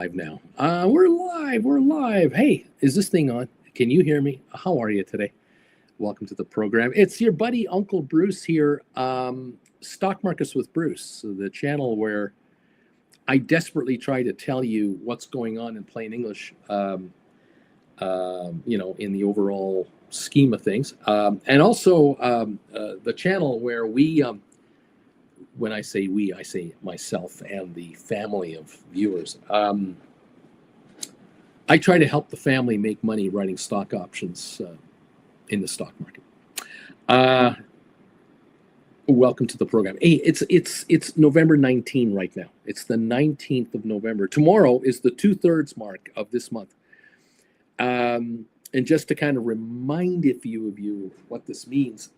Live now. We're live. We're live. Hey, is this thing on? Can you hear me? How are you today? Welcome to the program. It's your buddy Uncle Bruce here. Stock Markets with Bruce, the channel where I desperately try to tell you what's going on in plain English. In the overall scheme of things, and also the channel where we. When I say we, I say myself and the family of viewers. I try to help the family make money writing stock options in the stock market. Welcome to the program. Hey, it's November 19 right now. It's the 19th of November. Tomorrow is the 2/3 mark of this month. And just to kind of remind a few of you what this means,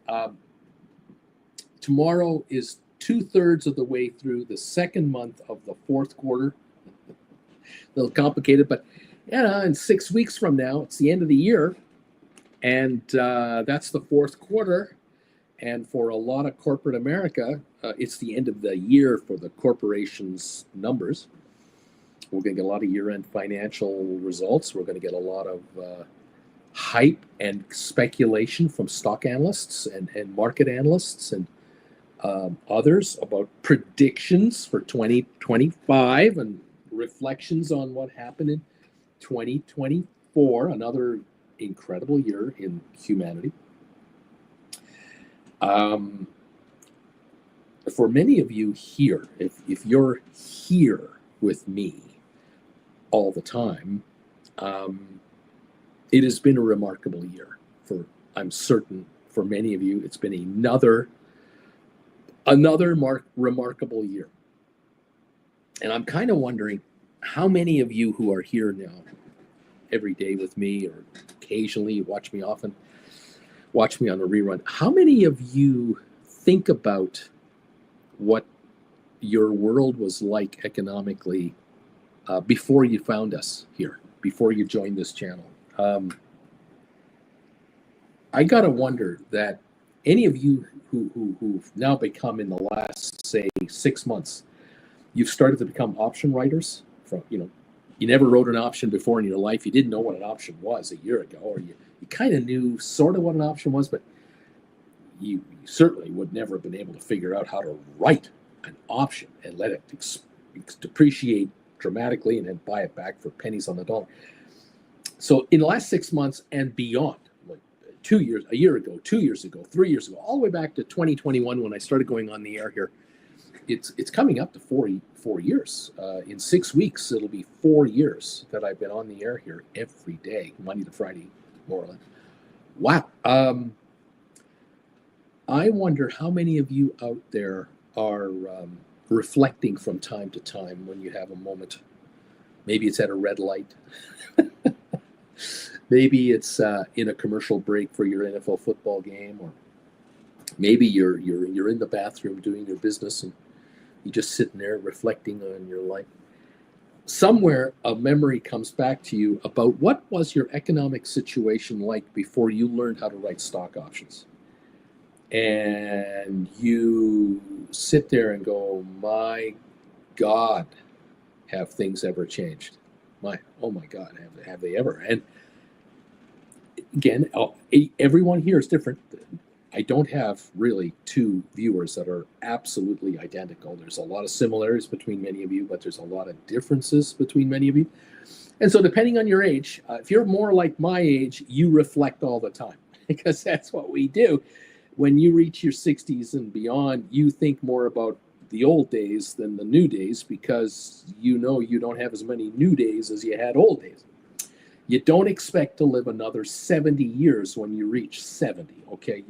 tomorrow is 2/3 of the way through the second month of the fourth quarter. A little complicated, but in 6 weeks from now, it's the end of the year, and that's the fourth quarter. And for a lot of corporate America, it's the end of the year for the corporation's numbers. We're going to get a lot of year-end financial results. We're going to get a lot of hype and speculation from stock analysts and market analysts and others about predictions for 2025 and reflections on what happened in 2024, another incredible year in humanity. For many of you here, if you're here with me all the time, it has been a remarkable year. I'm certain for many of you, it's been another remarkable year. And I'm kind of wondering how many of you who are here now every day with me, or occasionally watch me often, watch me on a rerun, how many of you think about what your world was like economically before you found us here, before you joined this channel? I gotta wonder that any of you who've now become, in the last, say, 6 months, you've started to become option writers. You never wrote an option before in your life. You didn't know what an option was a year ago, or you kind of knew sort of what an option was, but you certainly would never have been able to figure out how to write an option and let it depreciate dramatically and then buy it back for pennies on the dollar. So in the last 6 months and beyond, 2 years, a year ago, 2 years ago, 3 years ago, all the way back to 2021 when I started going on the air here, it's coming up to 4 years. In 6 weeks, it'll be 4 years that I've been on the air here every day, Monday to Friday, more or less. Wow. I wonder how many of you out there are reflecting from time to time when you have a moment. Maybe it's at a red light. Maybe it's in a commercial break for your NFL football game, or maybe you're in the bathroom doing your business and you're just sitting there reflecting on your life. Somewhere a memory comes back to you about what was your economic situation like before you learned how to write stock options. And you sit there and go, my God, have things ever changed? Oh my God, have they ever? And again, everyone here is different. I don't have really two viewers that are absolutely identical. There's a lot of similarities between many of you, but there's a lot of differences between many of you. And so depending on your age, if you're more like my age, you reflect all the time, because that's what we do. When you reach your 60s and beyond, you think more about the old days than the new days, because you don't have as many new days as you had old days. You don't expect to live another 70 years when you reach 70, okay?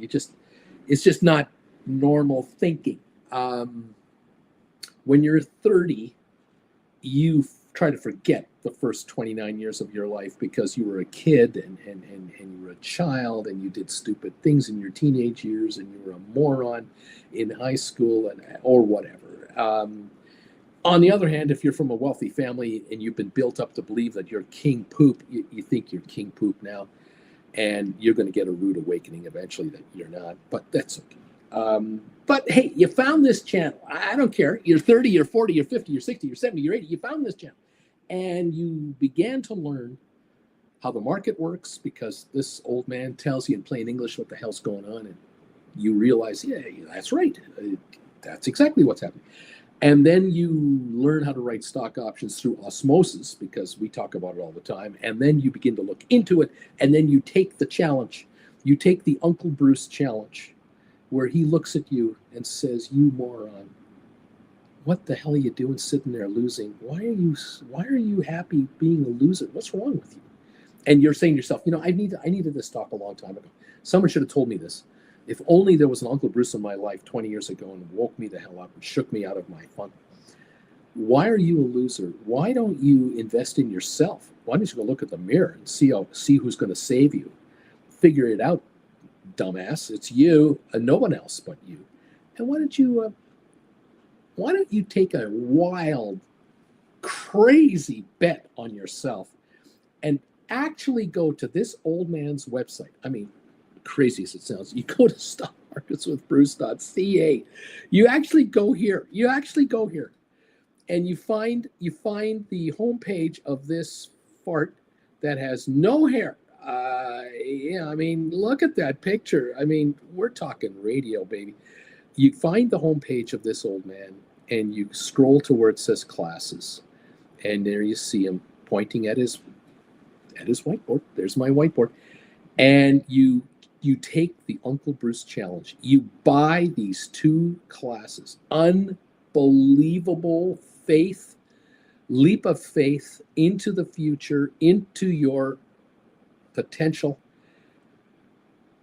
It's just not normal thinking. When you're 30, you try to forget the first 29 years of your life because you were a kid and you were a child and you did stupid things in your teenage years and you were a moron in high school or whatever. On the other hand, if you're from a wealthy family and you've been built up to believe that you're king poop, you think you're king poop now, and you're going to get a rude awakening eventually that you're not, but that's okay. But hey, you found this channel. I don't care. You're 30, you're 40, you're 50, you're 60, you're 70, you're 80. You found this channel. And you began to learn how the market works because this old man tells you in plain English what the hell's going on. And you realize, yeah, that's right. That's exactly what's happening. And then you learn how to write stock options through osmosis because we talk about it all the time. And then you begin to look into it. And then you take the challenge. You take the Uncle Bruce challenge where he looks at you and says, you moron, what the hell are you doing sitting there losing? Why are you happy being a loser? What's wrong with you? And you're saying to yourself, I needed this talk a long time ago. Someone should have told me this. If only there was an Uncle Bruce in my life 20 years ago and woke me the hell up and shook me out of my fun. Why are you a loser? Why don't you invest in yourself? Why don't you go look at the mirror and see who's going to save you? Figure it out, dumbass. It's you and no one else but you. And why don't you take a wild, crazy bet on yourself and actually go to this old man's website? I mean, crazy as it sounds, you go to stockmarketswithbruce.ca. You actually go here. And you find the homepage of this fart that has no hair. I mean, look at that picture. I mean, we're talking radio, baby. You find the homepage of this old man and you scroll to where it says classes. And there you see him pointing at his whiteboard. There's my whiteboard. And you take the Uncle Bruce challenge. You buy these 2 classes. Unbelievable leap of faith into the future, into your potential.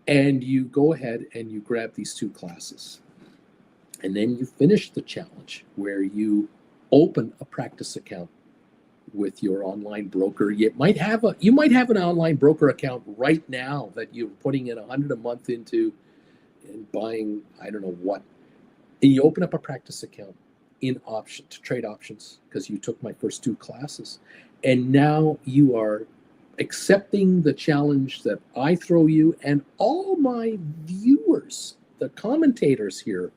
And you go ahead and you grab these 2 classes. And then you finish the challenge where you open a practice account with your online broker. You might have an online broker account right now that you're putting in $100 a month into and buying I don't know what. And you open up a practice account in option to trade options because you took my first 2 classes. And now you are accepting the challenge that I throw you, and all my viewers, the commentators here,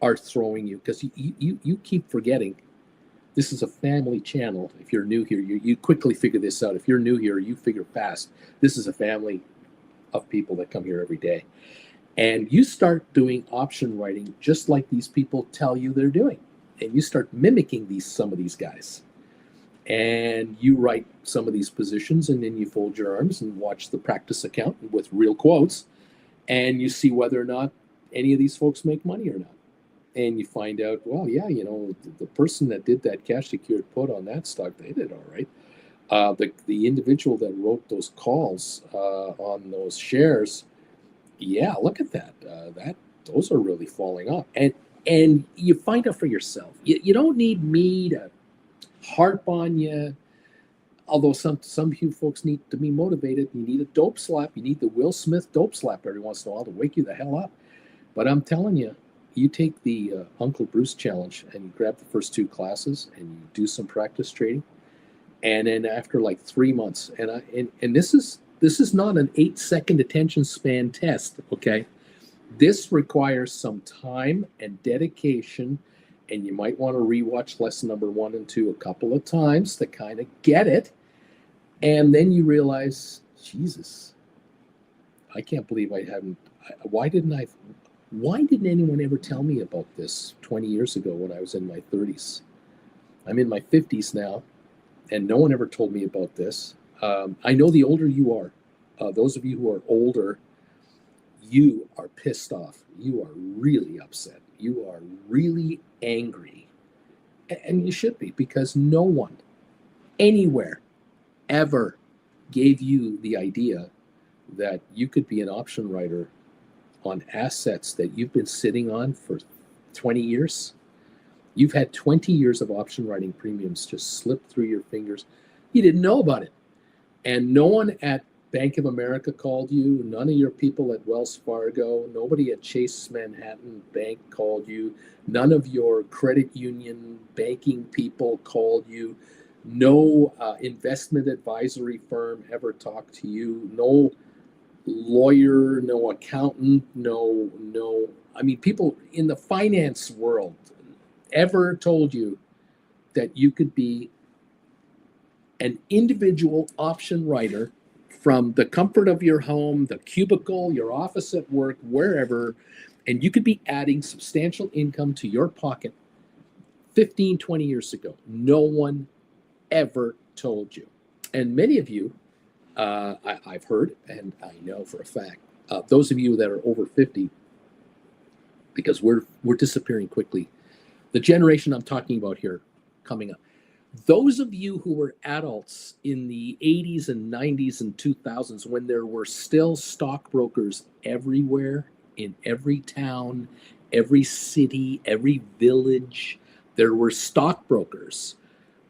are throwing you because you keep forgetting. This is a family channel. If you're new here, you quickly figure this out. If you're new here, you figure fast. This is a family of people that come here every day. And you start doing option writing just like these people tell you they're doing. And you start mimicking some of these guys. And you write some of these positions, and then you fold your arms and watch the practice account with real quotes. And you see whether or not any of these folks make money or not. And you find out, well, yeah, the person that did that cash secured put on that stock, they did all right. The individual that wrote those calls on those shares, yeah, look at that. Those are really falling off. And you find out for yourself. You don't need me to harp on you. Although some of you folks need to be motivated. You need a dope slap. You need the Will Smith dope slap every once in a while to wake you the hell up. But I'm telling you, you take the Uncle Bruce challenge and you grab the first 2 classes and you do some practice trading, and then after like 3 months, and this is not an 8-second attention span test, okay? This requires some time and dedication, and you might want to rewatch lesson number 1 and 2 a couple of times to kind of get it, and then you realize, Jesus, I can't believe I haven't. Why didn't anyone ever tell me about this 20 years ago when I was in my 30s? I'm in my 50s now, and no one ever told me about this. I know the older you are, those of you who are older, you are pissed off. You are really upset. You are really angry. And you should be, because no one anywhere ever gave you the idea that you could be an option writer on assets that you've been sitting on for 20 years. You've had 20 years of option writing premiums just slip through your fingers. You didn't know about it. And no one at Bank of America called you. None of your people at Wells Fargo. Nobody at Chase Manhattan Bank called you. None of your credit union banking people called you. No investment advisory firm ever talked to you. No lawyer, no accountant, no. I mean, people in the finance world ever told you that you could be an individual option writer from the comfort of your home, the cubicle, your office at work, wherever, and you could be adding substantial income to your pocket 15, 20 years ago. No one ever told you. And many of you, I've heard, and I know for a fact, those of you that are over 50, because we're disappearing quickly, the generation I'm talking about here coming up, those of you who were adults in the 80s and 90s and 2000s, when there were still stockbrokers everywhere, in every town, every city, every village, there were stockbrokers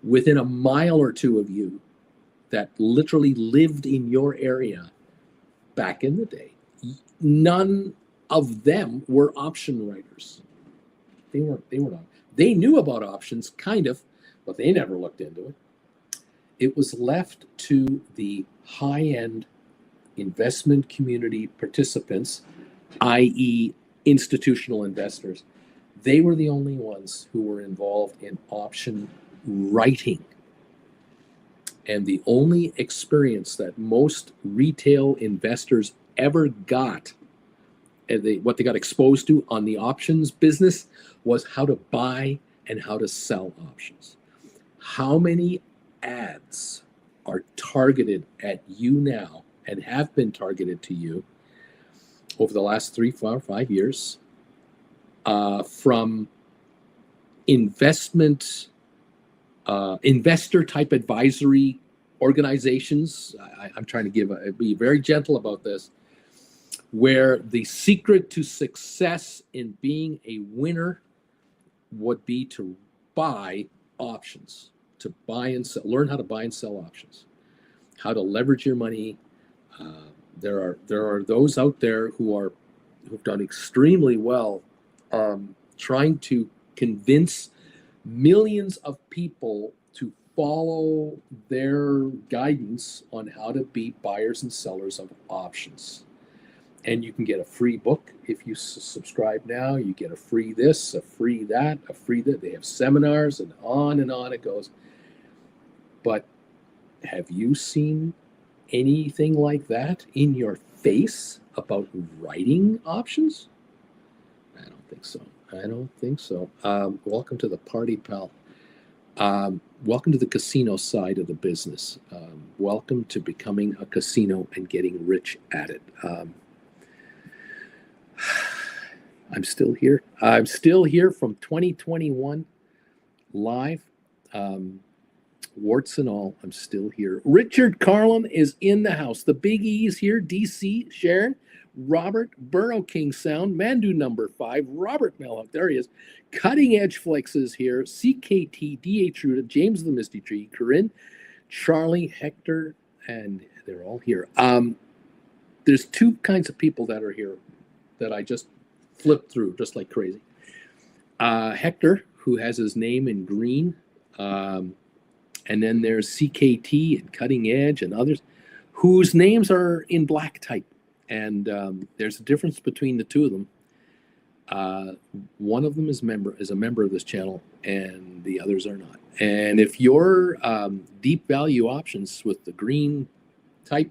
within a mile or two of you that literally lived in your area back in the day. None of them were option writers. They were not. They knew about options, kind of, but they never looked into it. It was left to the high-end investment community participants, i.e. institutional investors. They were the only ones who were involved in option writing. And the only experience that most retail investors ever got, and what they got exposed to on the options business, was how to buy and how to sell options. How many ads are targeted at you now and have been targeted to you over the last 3, 4, 5 years from investor type advisory organizations? I'm trying to be very gentle about this, where the secret to success in being a winner would be to buy options, to buy and sell, learn how to buy and sell options, how to leverage your money. There are those out there who've done extremely well trying to convince millions of people to follow their guidance on how to be buyers and sellers of options. And you can get a free book if you subscribe now. You get a free this, a free that, a free that. They have seminars and on it goes. But have you seen anything like that in your face about writing options? I don't think so. Welcome to the party, pal. Welcome to the casino side of the business. Welcome to becoming a casino and getting rich at it. I'm still here. I'm still here from 2021 live. Warts and all, I'm still here. Richard Carlin is in the house. The Big E is here. DC, Sharon, Robert, Burrow King Sound, Mandu number 5, Robert Melhook, there he is. Cutting Edge Flex is here. CKT, DA Truda, James the Misty Tree, Corinne, Charlie, Hector, and they're all here. There's 2 kinds of people that are here that I just flipped through just like crazy. Hector, who has his name in green, and then there's CKT and Cutting Edge and others whose names are in black type. And there's a difference between the 2 of them. One of them is a member of this channel, and the others are not. And if you're deep value options with the green type,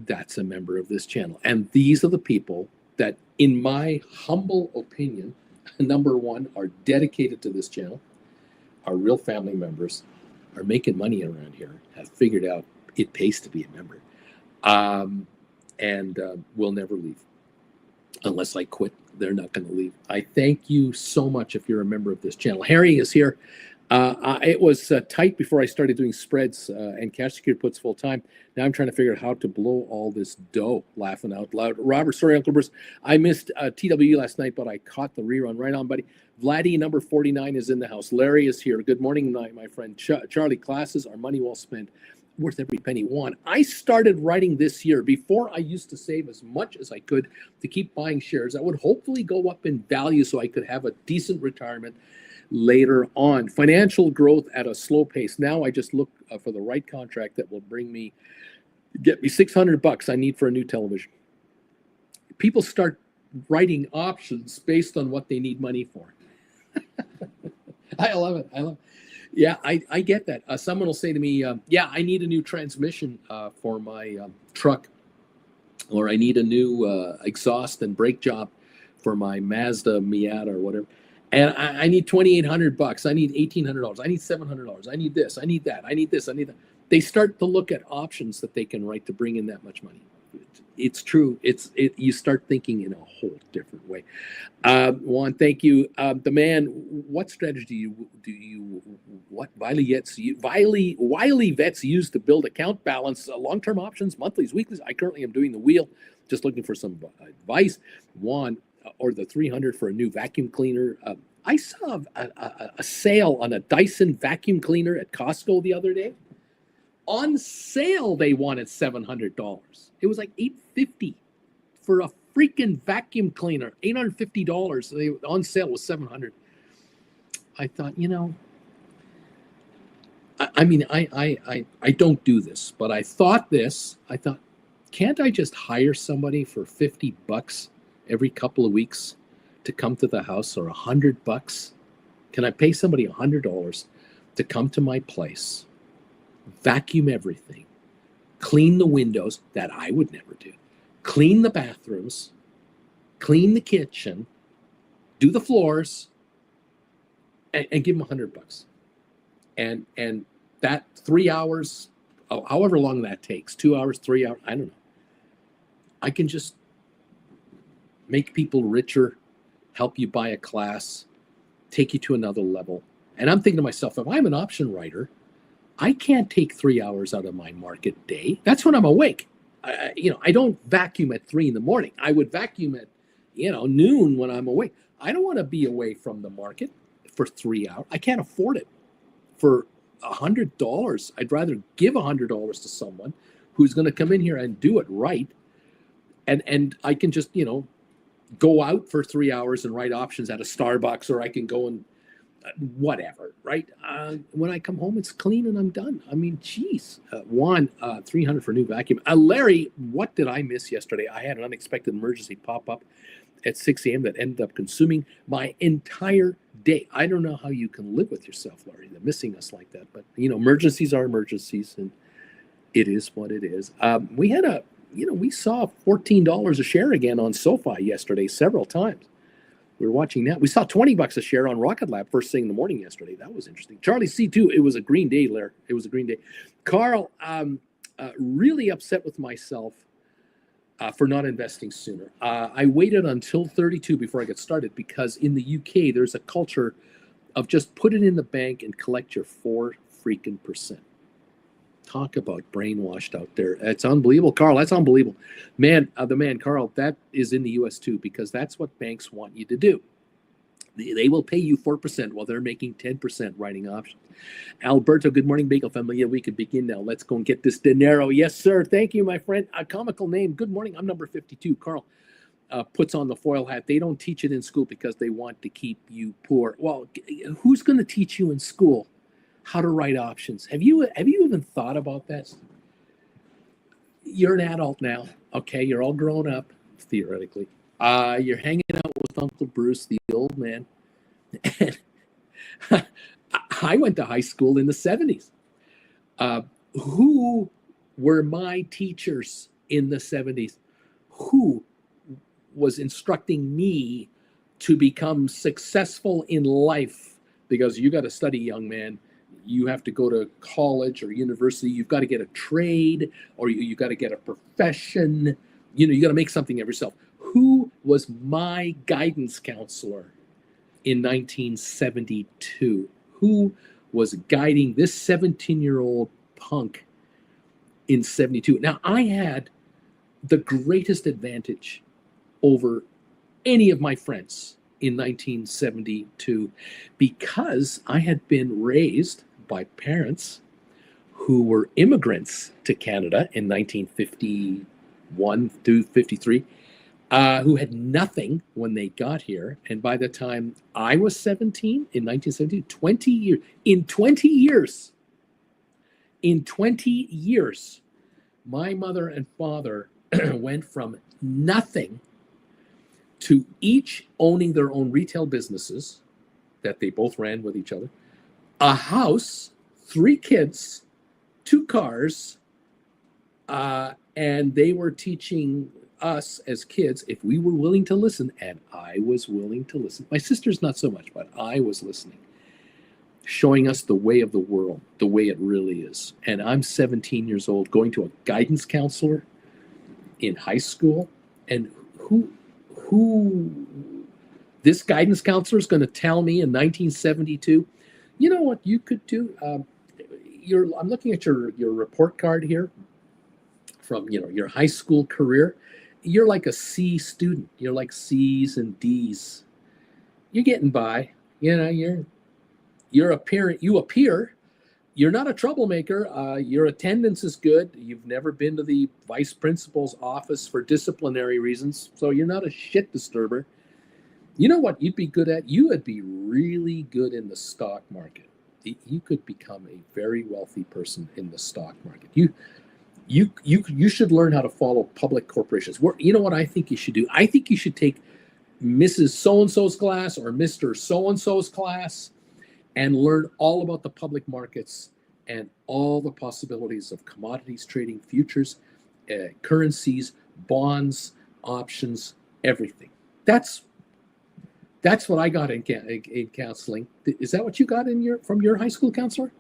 that's a member of this channel. And these are the people that, in my humble opinion, number 1, are dedicated to this channel, are real family members, are making money around here, have figured out it pays to be a member, and will never leave. Unless I quit, they're not going to leave. I thank you so much if you're a member of this channel. Harry is here. It was tight before I started doing spreads and cash secured puts full time. Now I'm trying to figure out how to blow all this dough, laughing out loud. Robert, sorry, Uncle Bruce. I missed TWE last night, but I caught the rerun. Right on, buddy. Vladdy, number 49, is in the house. Larry is here. Good morning, my friend. Charlie, classes are money well spent. Worth every penny won. I started writing this year. Before, I used to save as much as I could to keep buying shares that would hopefully go up in value so I could have a decent retirement later on. Financial growth at a slow pace. Now I just look for the right contract that will get me $600 I need for a new television. People start writing options based on what they need money for. I love it. Yeah, I get that. Someone will say to me, yeah, I need a new transmission for my truck, or I need a new exhaust and brake job for my Mazda Miata or whatever. And I need $2,800. I need $1,800. I need $700. I need this. I need that. I need this. I need that. They start to look at options that they can write to bring in that much money. It's true. You start thinking in a whole different way. Juan, thank you. The man, what strategy what Wiley vets use to build account balance, long-term options, monthlies, weeklies? I currently am doing the wheel, just looking for some advice. Juan, or the 300 for a new vacuum cleaner. I saw a sale on a Dyson vacuum cleaner at Costco the other day. On sale, they wanted $700. It was like $850 for a freaking vacuum cleaner. $850. They on sale was $700. I thought, I don't do this, but I thought, can't I just hire somebody for $50 every couple of weeks to come to the house, or $100? Can I pay somebody $100 to come to my place, vacuum everything, clean the windows that I would never do, clean the bathrooms, clean the kitchen, do the floors, and give them $100? And that 3 hours, however long that takes, 2 hours, 3 hours, I don't know. I can just make people richer, help you buy a class, take you to another level. And I'm thinking to myself, if I'm an option writer, I can't take 3 hours out of my market day. That's when I'm awake. I don't vacuum at 3 a.m. I would vacuum at, noon when I'm awake. I don't want to be away from the market for 3 hours. I can't afford it. For $100, I'd rather give $100 to someone who's going to come in here and do it right. And I can just, go out for 3 hours and write options at a Starbucks, or I can go and whatever, right? When I come home, it's clean and I'm done. I mean, geez. Juan, 300 for new vacuum. Larry, what did I miss yesterday? I had an unexpected emergency pop up at 6 a.m. that ended up consuming my entire day. I don't know how you can live with yourself, Larry, they're missing us like that. But, emergencies are emergencies, and it is what it is. We had we saw $14 a share again on Sofi yesterday several times. We were watching that. We saw $20 a share on Rocket Lab first thing in the morning yesterday. That was interesting. Charlie C2, it was a green day, Larry. It was a green day. Carl, really upset with myself for not investing sooner. I waited until 32 before I got started, because in the UK, there's a culture of just put it in the bank and collect your 4%. Talk about brainwashed out there. It's unbelievable, Carl. That's unbelievable. Man, Carl, that is in the US too, because that's what banks want you to do. They will pay you 4% while they're making 10% writing options. Alberto, good morning, Bagel family. Yeah, we can begin now. Let's go and get this dinero. Yes, sir. Thank you, my friend. A comical name. Good morning. I'm number 52. Carl puts on the foil hat. They don't teach it in school because they want to keep you poor. Well, who's going to teach you in school how to write options? Have you even thought about that? You're an adult now, okay? You're all grown up, theoretically. You're hanging out with Uncle Bruce, the old man. And I went to high school in the 70s. Who were my teachers in the 70s? Who was instructing me to become successful in life? Because you got to study, young man. You have to go to college or university. You've got to get a trade, or you got to get a profession. You got to make something of yourself. Who was my guidance counselor in 1972? Who was guiding this 17-year-old punk in 72? Now, I had the greatest advantage over any of my friends in 1972 because I had been raised by parents who were immigrants to Canada in 1951 to 53, who had nothing when they got here. And by the time I was 17 in 1970, 20 years, in 20 years, my mother and father went from nothing to each owning their own retail businesses that they both ran with each other, a house, 3 kids, 2 cars, and they were teaching us as kids, if we were willing to listen, and I was willing to listen. My sister's not so much, but I was listening, showing us the way of the world, the way it really is. And I'm 17 years old, going to a guidance counselor in high school, and who this guidance counselor is going to tell me in 1972, you know what you could do? I'm looking at your report card here from your high school career. You're like a C student. You're like C's and D's. You're getting by. You appear. You're not a troublemaker. Your attendance is good. You've never been to the vice principal's office for disciplinary reasons, so you're not a shit disturber. You know what you'd be good at? You would be really good in the stock market. You could become a very wealthy person in the stock market. You should learn how to follow public corporations. You know what I think you should do? I think you should take Mrs. So-and-so's class or Mr. So-and-so's class and learn all about the public markets and all the possibilities of commodities trading, futures, currencies, bonds, options, everything. That's what I got in counseling. Is that what you got from your high school counselor?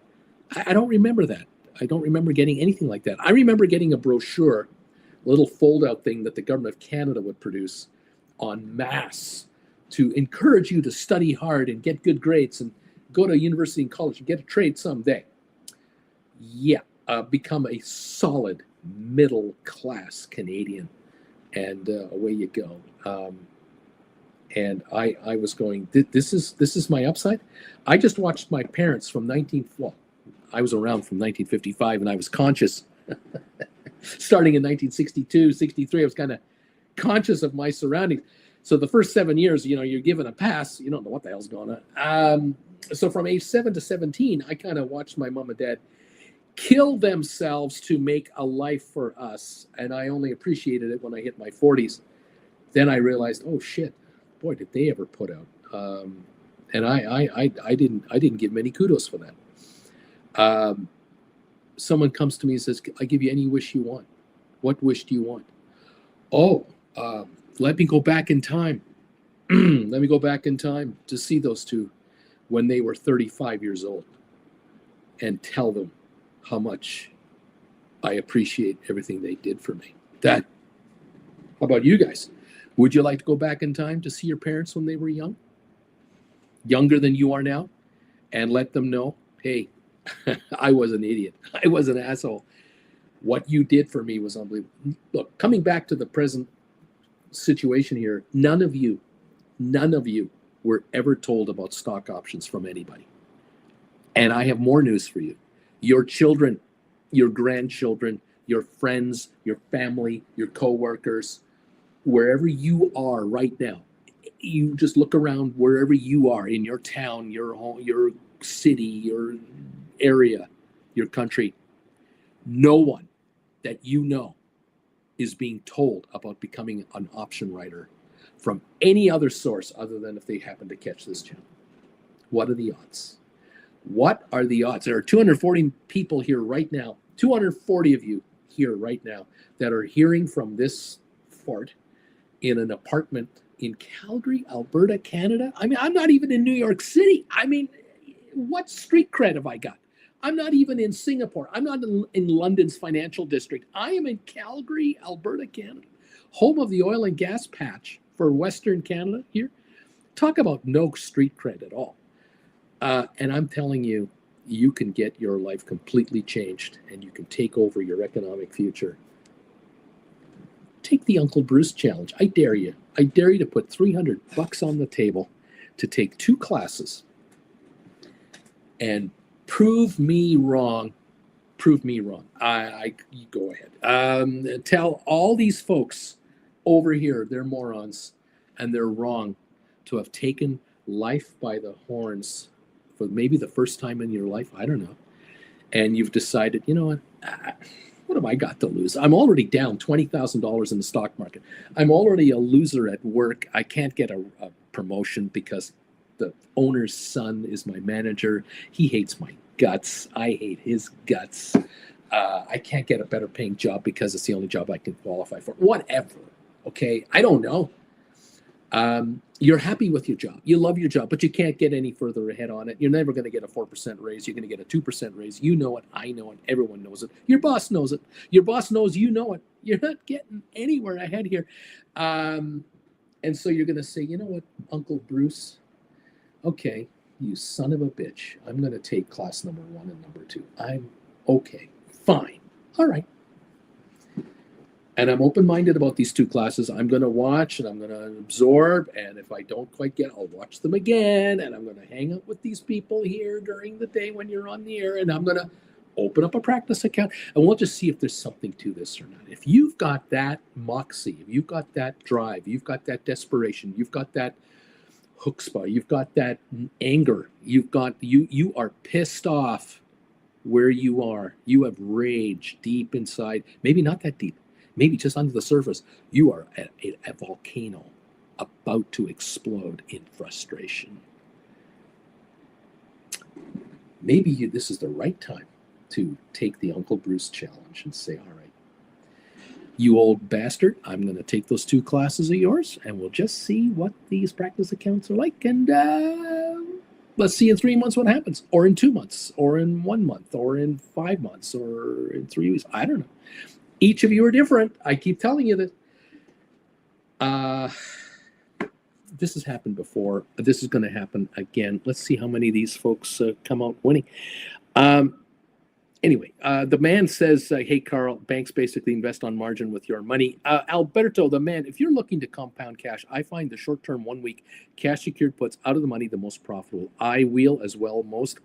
I don't remember that. I don't remember getting anything like that. I remember getting a brochure, a little fold-out thing that the government of Canada would produce en masse to encourage you to study hard and get good grades and go to university and college and get a trade someday. Yeah, become a solid middle-class Canadian, and away you go. And I was going, this is my upside. I just watched my parents I was around from 1955, and I was conscious. Starting in 1962, 63, I was kind of conscious of my surroundings. So the first 7 years, you're given a pass. You don't know what the hell's going on. So from age 7 to 17, I kind of watched my mom and dad kill themselves to make a life for us. And I only appreciated it when I hit my 40s. Then I realized, oh shit, boy, did they ever put out. And I didn't give them any kudos for that. Someone comes to me and says, I give you any wish you want. What wish do you want? Oh, let me go back in time. Let me go back in time to see those two when they were 35 years old and tell them how much I appreciate everything they did for me. How about you guys? Would you like to go back in time to see your parents when they were younger than you are now, and let them know, hey, I was an idiot. I was an asshole. What you did for me was unbelievable. Look, coming back to the present situation here, none of you were ever told about stock options from anybody. And I have more news for you. Your children, your grandchildren, your friends, your family, your coworkers, wherever you are right now, you just look around wherever you are in your town, your home, your city, your area, your country. No one that you know is being told about becoming an option writer from any other source other than if they happen to catch this channel. What are the odds? What are the odds? There are 240 people here right now, 240 of you here right now that are hearing from this fart in an apartment in Calgary, Alberta, Canada. I mean, I'm not even in New York City. I mean, what street cred have I got? I'm not even in Singapore. I'm not in London's financial district. I am in Calgary, Alberta, Canada, home of the oil and gas patch for Western Canada here. Talk about no street cred at all. And I'm telling you, you can get your life completely changed and you can take over your economic future. Take the Uncle Bruce challenge. I dare you. I dare you to put $300 on the table to take 2 classes and prove me wrong. Prove me wrong. You go ahead. Tell all these folks over here they're morons and they're wrong to have taken life by the horns for maybe the first time in your life. I don't know. And you've decided, you know what have I got to lose? I'm already down $20,000 in the stock market. I'm already a loser at work. I can't get a promotion because the owner's son is my manager. He hates my guts. I hate his guts. I can't get a better paying job because it's the only job I can qualify for. Whatever. Okay. I don't know. You're happy with your job. You love your job, but you can't get any further ahead on it. You're never going to get a 4% raise. You're going to get a 2% raise. You know it. I know it. Everyone knows it. Your boss knows it. Your boss knows you know it. You're not getting anywhere ahead here. And so you're going to say, you know what, Uncle Bruce? Okay, you son of a bitch. I'm going to take class number 1 and number 2. I'm okay. Fine. All right. And I'm open-minded about these 2 classes. I'm going to watch and I'm going to absorb. And if I don't quite get it, I'll watch them again. And I'm going to hang out with these people here during the day when you're on the air. And I'm going to open up a practice account. And we'll just see if there's something to this or not. If you've got that moxie, if you've got that drive, you've got that desperation, you've got that chutzpah, you've got that anger, you are pissed off where you are. You have rage deep inside. Maybe not that deep. Maybe just under the surface, you are a volcano about to explode in frustration. Maybe this is the right time to take the Uncle Bruce challenge and say, all right, you old bastard, I'm going to take those 2 classes of yours and we'll just see what these practice accounts are like. And let's see in 3 months what happens, or in 2 months, or in 1 month, or in 5 months, or in 3 weeks. I don't know. Each of you are different. I keep telling you that. This has happened before. This is going to happen again. Let's see how many of these folks come out winning. Anyway, the man says, hey, Carl, banks basically invest on margin with your money. Alberto, the man, if you're looking to compound cash, I find the short-term 1-week cash secured puts out of the money the most profitable. I wheel as well most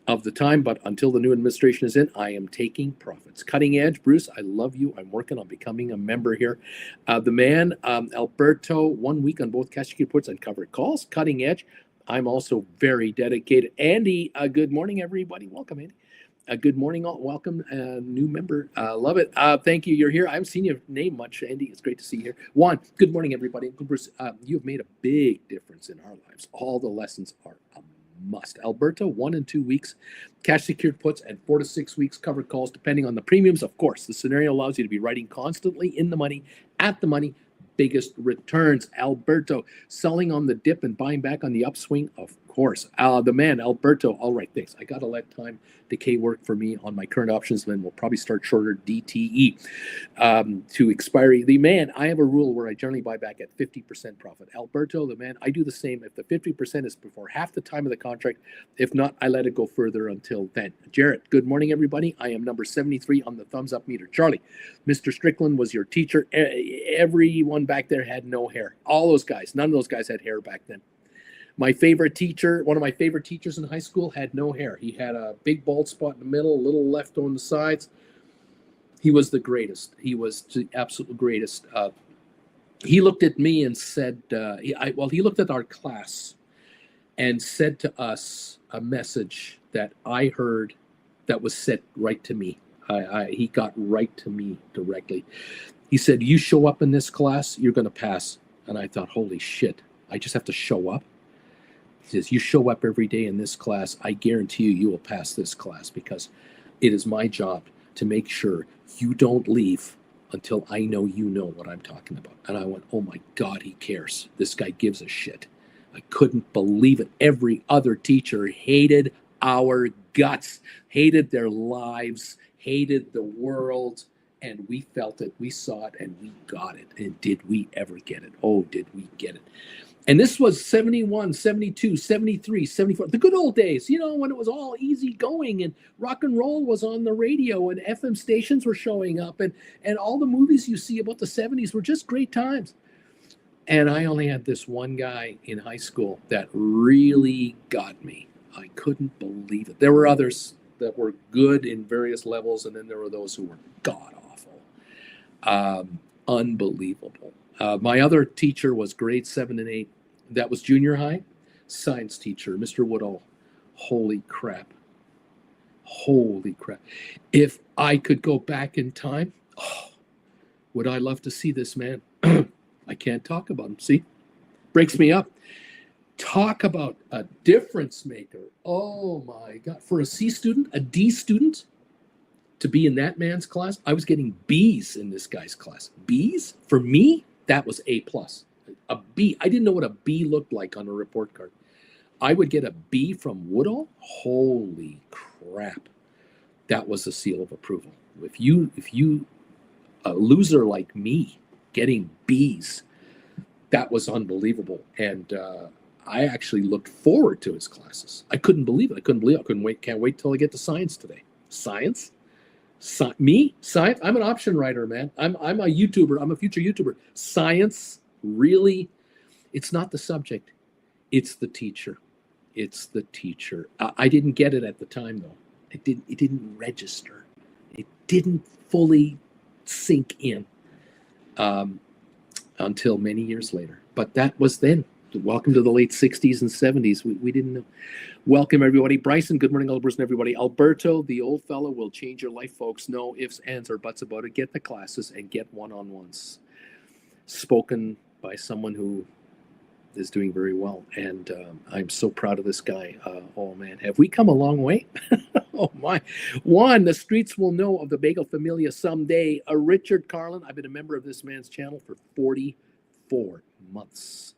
of the time, but until the new administration is in, I am taking profits. Cutting edge, Bruce, I love you. I'm working on becoming a member here. The man, Alberto, 1 week on both cash secured puts and covered calls. Cutting edge, I'm also very dedicated. Andy, good morning, everybody. Welcome, Andy. Good morning, all. Welcome, new member. Love it. Thank you. You're here. I haven't seen your name much, Andy. It's great to see you here. Juan, good morning, everybody. Bruce, you have made a big difference in our lives. All the lessons are must. Alberta, 1 and 2 weeks, cash secured puts, and 4 to 6 weeks covered calls, depending on the premiums. Of course, the scenario allows you to be writing constantly in the money, at the money, biggest returns. Alberto, selling on the dip and buying back on the upswing, of course. The man, Alberto, all right, thanks. I got to let time decay work for me on my current options, then we'll probably start shorter DTE to expiry. The man, I have a rule where I generally buy back at 50% profit. Alberto, the man, I do the same. If the 50% is before half the time of the contract, if not, I let it go further until then. Jarrett, good morning, everybody. I am number 73 on the thumbs up meter. Charlie, Mr. Strickland was your teacher. Everyone back there had no hair. All those guys, none of those guys had hair back then. My favorite teacher, one of my favorite teachers in high school, had no hair. He had a big bald spot in the middle, a little left on the sides. He was the greatest. He was the absolute greatest. He looked at me and said, he looked at our class and said to us a message that I heard that was said right to me. He got right to me directly. He said, you show up in this class, you're going to pass. And I thought, holy shit, I just have to show up? He says, you show up every day in this class, I guarantee you will pass this class, because it is my job to make sure you don't leave until I know you know what I'm talking about. And I went, oh my God, he cares. This guy gives a shit. I couldn't believe it. Every other teacher hated our guts, hated their lives, hated the world. And we felt it, we saw it, and we got it. And did we ever get it? Oh, did we get it? And this was 71, 72, 73, 74, the good old days, you know, when it was all easy going and rock and roll was on the radio and FM stations were showing up and all the movies you see about the 70s were just great times. And I only had this one guy in high school that really got me. I couldn't believe it. There were others that were good in various levels, and then there were those who were god-awful. Unbelievable. My other teacher was grade 7 and 8. That was junior high. Science teacher, Mr. Woodall. Holy crap. Holy crap. If I could go back in time, would I love to see this man? I can't talk about him. See? Breaks me up. Talk about a difference maker. Oh my God. For a C student, a D student, to be in that man's class, I was getting B's in this guy's class. B's? For me, that was A plus. A B. I didn't know what a B looked like on a report card. I would get a B from Woodall. Holy crap. That was a seal of approval. If you a loser like me getting B's, that was unbelievable. And I actually looked forward to his classes. I couldn't believe it. Can't wait till I get to science today. Science? Me? Science? I'm an option writer, man. I'm a YouTuber. I'm a future YouTuber. Science? Really? It's not the subject. It's the teacher. It's the teacher. I didn't get it at the time, though. It didn't register. It didn't fully sink in until many years later. But that was then. Welcome to the late 60s and 70s. We didn't know. Welcome, everybody. Bryson, good morning, Alberta and everybody. Alberto, the old fellow will change your life, folks. No ifs, ands, or buts about it. Get the classes and get one-on-ones. Spoken by someone who is doing very well. And I'm so proud of this guy. Oh, man. Have we come a long way? Oh, my. One, the streets will know of the Bagel Familia someday. Richard Carlin, I've been a member of this man's channel for 44 months.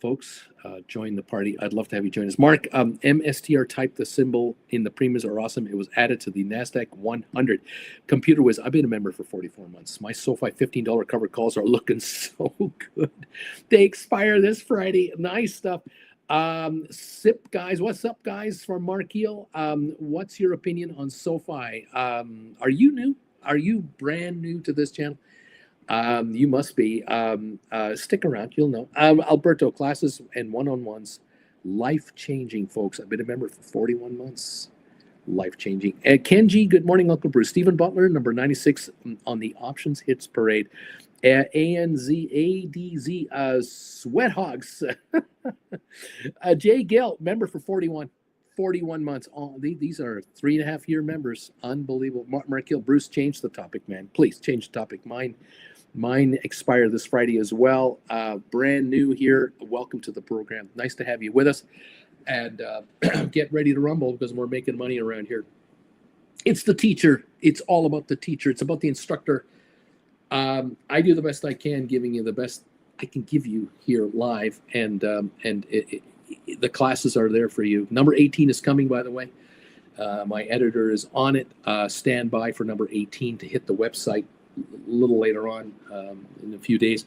Folks, join the party. I'd love to have you join us. Mark, MSTR typed the symbol in the premiums are awesome. It was added to the NASDAQ 100. Computer Whiz, I've been a member for 44 months. My SoFi $15 covered calls are looking so good. They expire this Friday. Nice stuff. SIP guys, what's up, guys, from Mark Heel? What's your opinion on SoFi? Are you new? Are you brand new to this channel? You must be. Stick around, you'll know. Alberto, classes and one-on-ones, life-changing, folks. I've been a member for 41 months. Life-changing. Kenji, good morning, Uncle Bruce. Stephen Butler, number 96 on the Options Hits Parade. ANZADZ, Sweat Hogs. Jay Gill, member for 41 months. Oh, these are 3.5-year members. Unbelievable. Mark Hill, Bruce, change the topic, man. Please change the topic. Mine expire this Friday as well. Brand new here. Welcome to the program. Nice to have you with us. And get ready to rumble because we're making money around here. It's the teacher. It's all about the teacher. It's about the instructor. I do the best I can, giving you the best I can give you here live. And the classes are there for you. Number 18 is coming, by the way. My editor is on it. Stand by for number 18 to hit the website a little later on in a few days.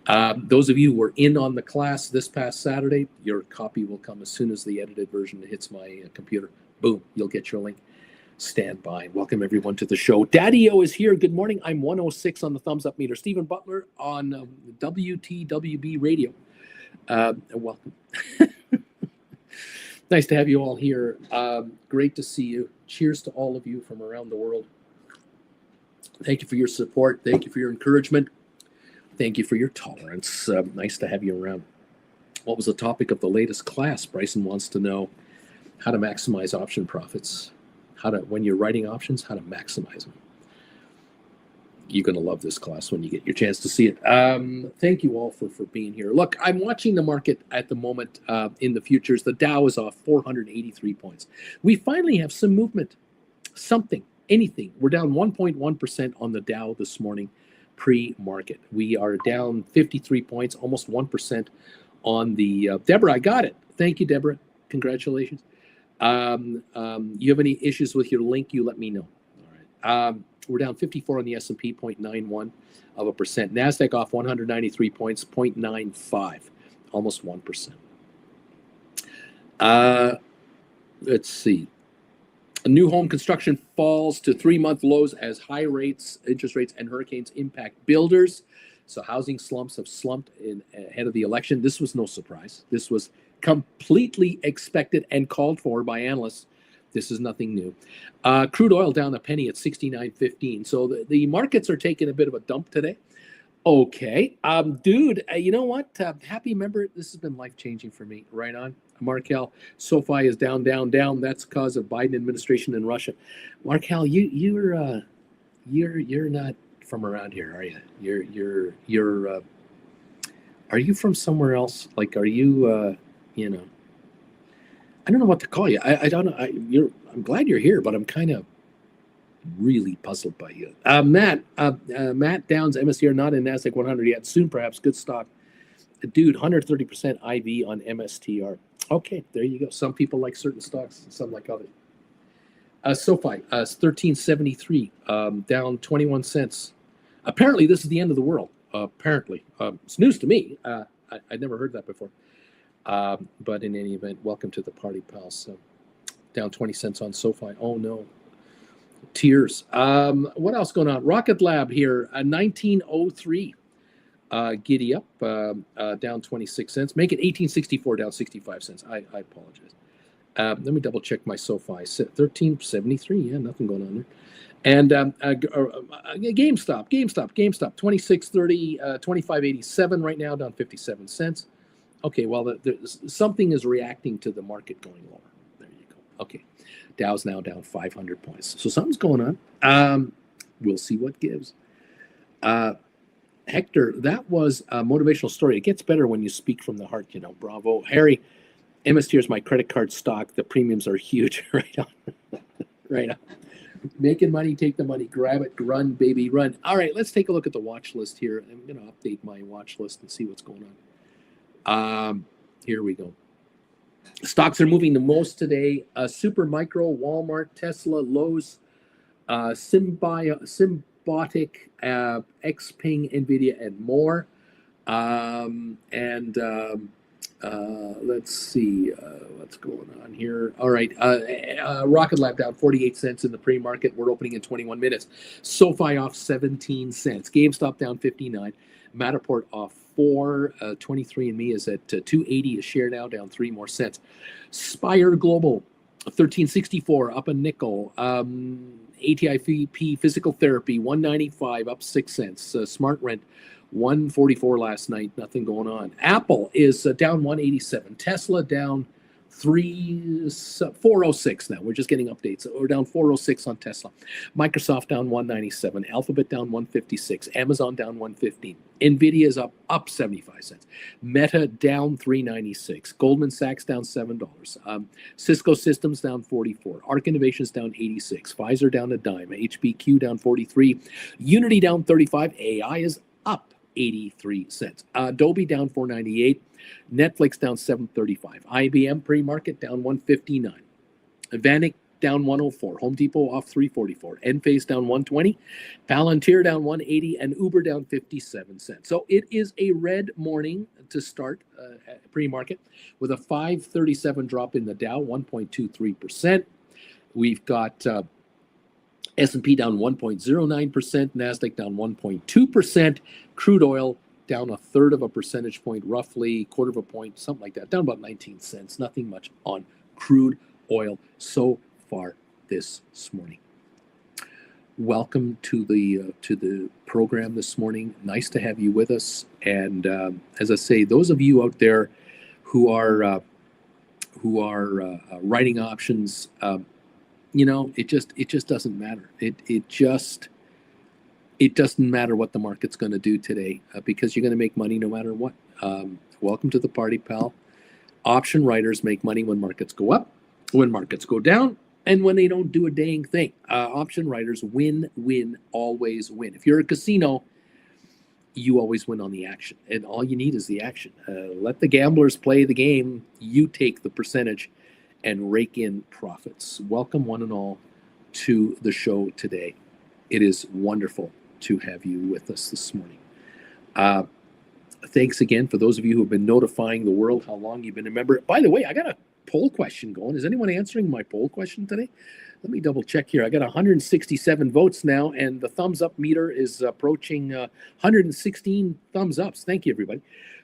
Those of you who were in on the class this past Saturday, your copy will come as soon as the edited version hits my computer. Boom, you'll get your link. Stand by. Welcome, everyone, to the show. Daddy-O is here. Good morning. I'm 106 on the thumbs up meter. Stephen Butler on WTWB radio. Welcome. Nice to have you all here. Great to see you. Cheers to all of you from around the world. Thank you for your support. Thank you for your encouragement. Thank you for your tolerance. Nice to have you around. What was the topic of the latest class? Bryson wants to know how to maximize option profits. When you're writing options, how to maximize them. You're going to love this class when you get your chance to see it. Thank you all for being here. Look, I'm watching the market at the moment in the futures. The Dow is off 483 points. We finally have some movement, something, anything. We're down 1.1% on the Dow this morning pre-market. We are down 53 points, almost 1% on the Deborah, I got it. Thank you, Deborah. Congratulations. You have any issues with your link, you let me know. All right. We're down 54 on the S&P, 0.91%. NASDAQ off 193 points, 0.95, almost 1%. Let's see. New home construction falls to 3-month lows as high rates, interest rates, and hurricanes impact builders. So housing slumps have slumped ahead of the election. This was no surprise. This was completely expected and called for by analysts. This is nothing new. Crude oil down a penny at 69.15. So the markets are taking a bit of a dump today. Okay. Dude, you know what? Happy member. This has been life-changing for me. Right on. Markel, SoFi is down, down, down. That's because of Biden administration in Russia. Markel, you're not from around here, are you? You're Are you from somewhere else? Like, are you, you know, I don't know what to call you. I don't know. I'm glad you're here, but I'm kind of really puzzled by you. Matt Downs, MSTR, not in NASDAQ 100 yet. Soon, perhaps. Good stock. Dude, 130% IV on MSTR. Okay, there you go. Some people like certain stocks, some like others. Sofi, 1373, down 21 cents. Apparently, this is the end of the world. Apparently. It's news to me. I'd never heard that before. But in any event, welcome to the party, pals. So, down 20 cents on SoFi. Oh, no. Tears. What else going on? Rocket Lab here, 1903. Giddy up, down 26 cents. Make it 1864, down 65 cents. I apologize. Let me double check my SoFi. 1373. Yeah, nothing going on there. And GameStop, 2630, 2587 right now, down 57 cents. Okay, well, something is reacting to the market going lower. There you go. Okay, Dow's now down 500 points. So something's going on. We'll see what gives. Hector, that was a motivational story. It gets better when you speak from the heart, Bravo. Harry, MSTR is my credit card stock. The premiums are huge. Right on. Right on. Making money, take the money, grab it, run, baby, run. All right, let's take a look at the watch list here. I'm going to update my watch list and see what's going on. Here we go. Stocks are moving the most today. Super Micro, Walmart, Tesla, Lowe's, Symbotic, Xpeng, Nvda, and more. Let's see what's going on here. All right, Rocket Lab down 48 cents in the pre-market. We're opening in 21 minutes. SoFi off 17 cents. GameStop down 59. Matterport off 4. 23andMe is at 280 a share now, down 3 more cents. Spire Global 1364 up a nickel. ATIP Physical Therapy 195 up 6 cents. Smart Rent 144 last night, nothing going on. Apple is down 187. Tesla down 406 now. We're just getting updates. We're down 406 on Tesla. Microsoft down 197. Alphabet down 156. Amazon down 115. Nvidia is up 75 cents. Meta down 396. Goldman Sachs down $7. Cisco Systems down 44. Arc Innovations down 86. Pfizer down a dime. HBQ down 43. Unity down 35. AI is up 83 cents. Adobe down 498. Netflix down 735. IBM pre-market down 159. Vanik down 104. Home Depot off 344. Enphase down 120. Palantir down 180. And Uber down 57 cents. So it is a red morning to start pre-market with a 537 drop in the Dow, 1.23%. We've got S&P down 1.09%, NASDAQ down 1.2%, crude oil down a third of a percentage point, roughly quarter of a point, something like that, down about 19 cents. Nothing much on crude oil so far this morning. Welcome to the program this morning. Nice to have you with us. And as I say, those of you out there who are writing options. It just doesn't matter. It doesn't matter what the market's going to do today because you're going to make money no matter what. Welcome to the party, pal. Option writers make money when markets go up, when markets go down, and when they don't do a dang thing. Option writers win, always win. If you're a casino, you always win on the action, and all you need is the action. Let the gamblers play the game. You take the percentage and rake in profits. Welcome one and all to the show today. It is wonderful to have you with us this morning. Thanks again for those of you who have been notifying the world how long you've been a member. By the way, I got a poll question going. Is anyone answering my poll question today? Let me double check here. I got 167 votes now, and the thumbs up meter is approaching 116 thumbs ups. Thank you, everybody.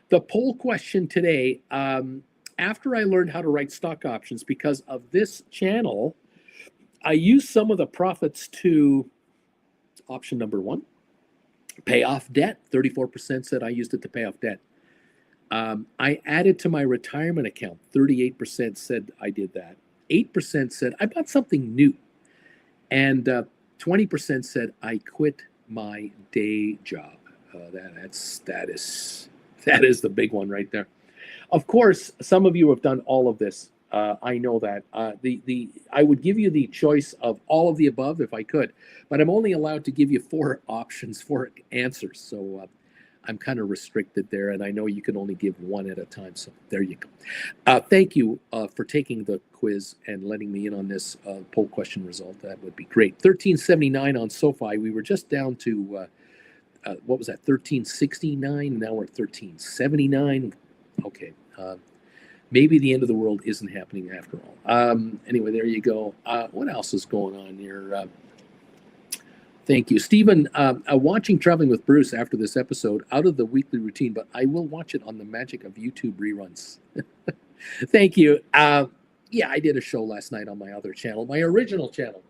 The poll question today, after I learned how to write stock options because of this channel, I used some of the profits to option number 1, pay off debt. 34% said I used it to pay off debt. I added to my retirement account. 38% said I did that. 8% said I bought something new. And 20% said I quit my day job. That is That is the big one right there. Of course, some of you have done all of this. I know that. I would give you the choice of all of the above if I could, but I'm only allowed to give you 4 options, 4 answers. So I'm kind of restricted there, and I know you can only give 1 at a time. So there you go. Thank you for taking the quiz and letting me in on this poll question result. That would be great. 1379 on Sofi. We were just down to what was that? 1369. Now we're at 1379. Okay. Maybe the end of the world isn't happening after all. Anyway, there you go. What else is going on here? Thank you. Stephen, watching Traveling with Bruce after this episode, out of the weekly routine, but I will watch it on the magic of YouTube reruns. Thank you. Yeah, I did a show last night on my other channel, my original channel,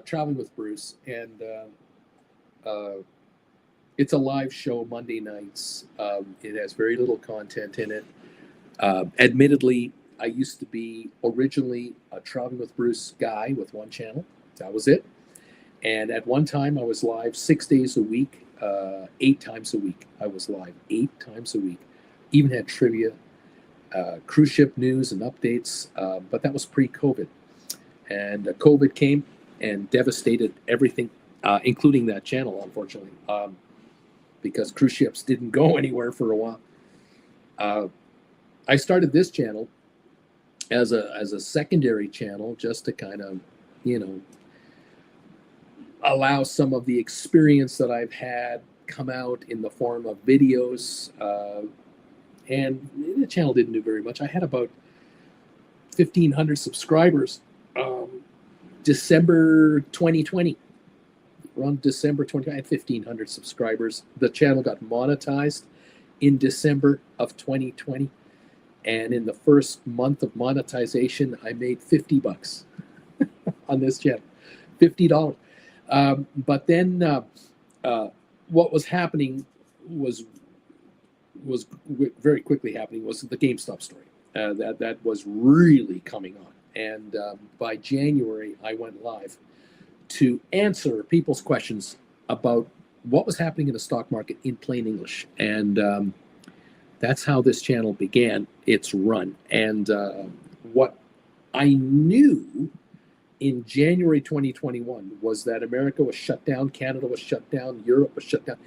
Traveling with Bruce, and it's a live show Monday nights. It has very little content in it. Admittedly, I used to be originally a Traveling with Bruce guy with one channel. That was it. And at one time, I was live 6 days a week, 8 times a week. I was live 8 times a week. Even had trivia, cruise ship news and updates, but that was pre-COVID. And COVID came and devastated everything, including that channel, unfortunately, because cruise ships didn't go anywhere for a while. I started this channel as a secondary channel just to kind of, allow some of the experience that I've had come out in the form of videos. And the channel didn't do very much. I had about 1,500 subscribers. December 2020. Around December 2020, I had 1,500 subscribers. The channel got monetized in December of 2020. And in the first month of monetization, I made $50 on this channel, $50. But then what was happening was very quickly happening was the GameStop story. That was really coming on. And by January, I went live to answer people's questions about what was happening in the stock market in plain English. And that's how this channel began its run. And what I knew in January 2021 was that America was shut down, Canada was shut down, Europe was shut down.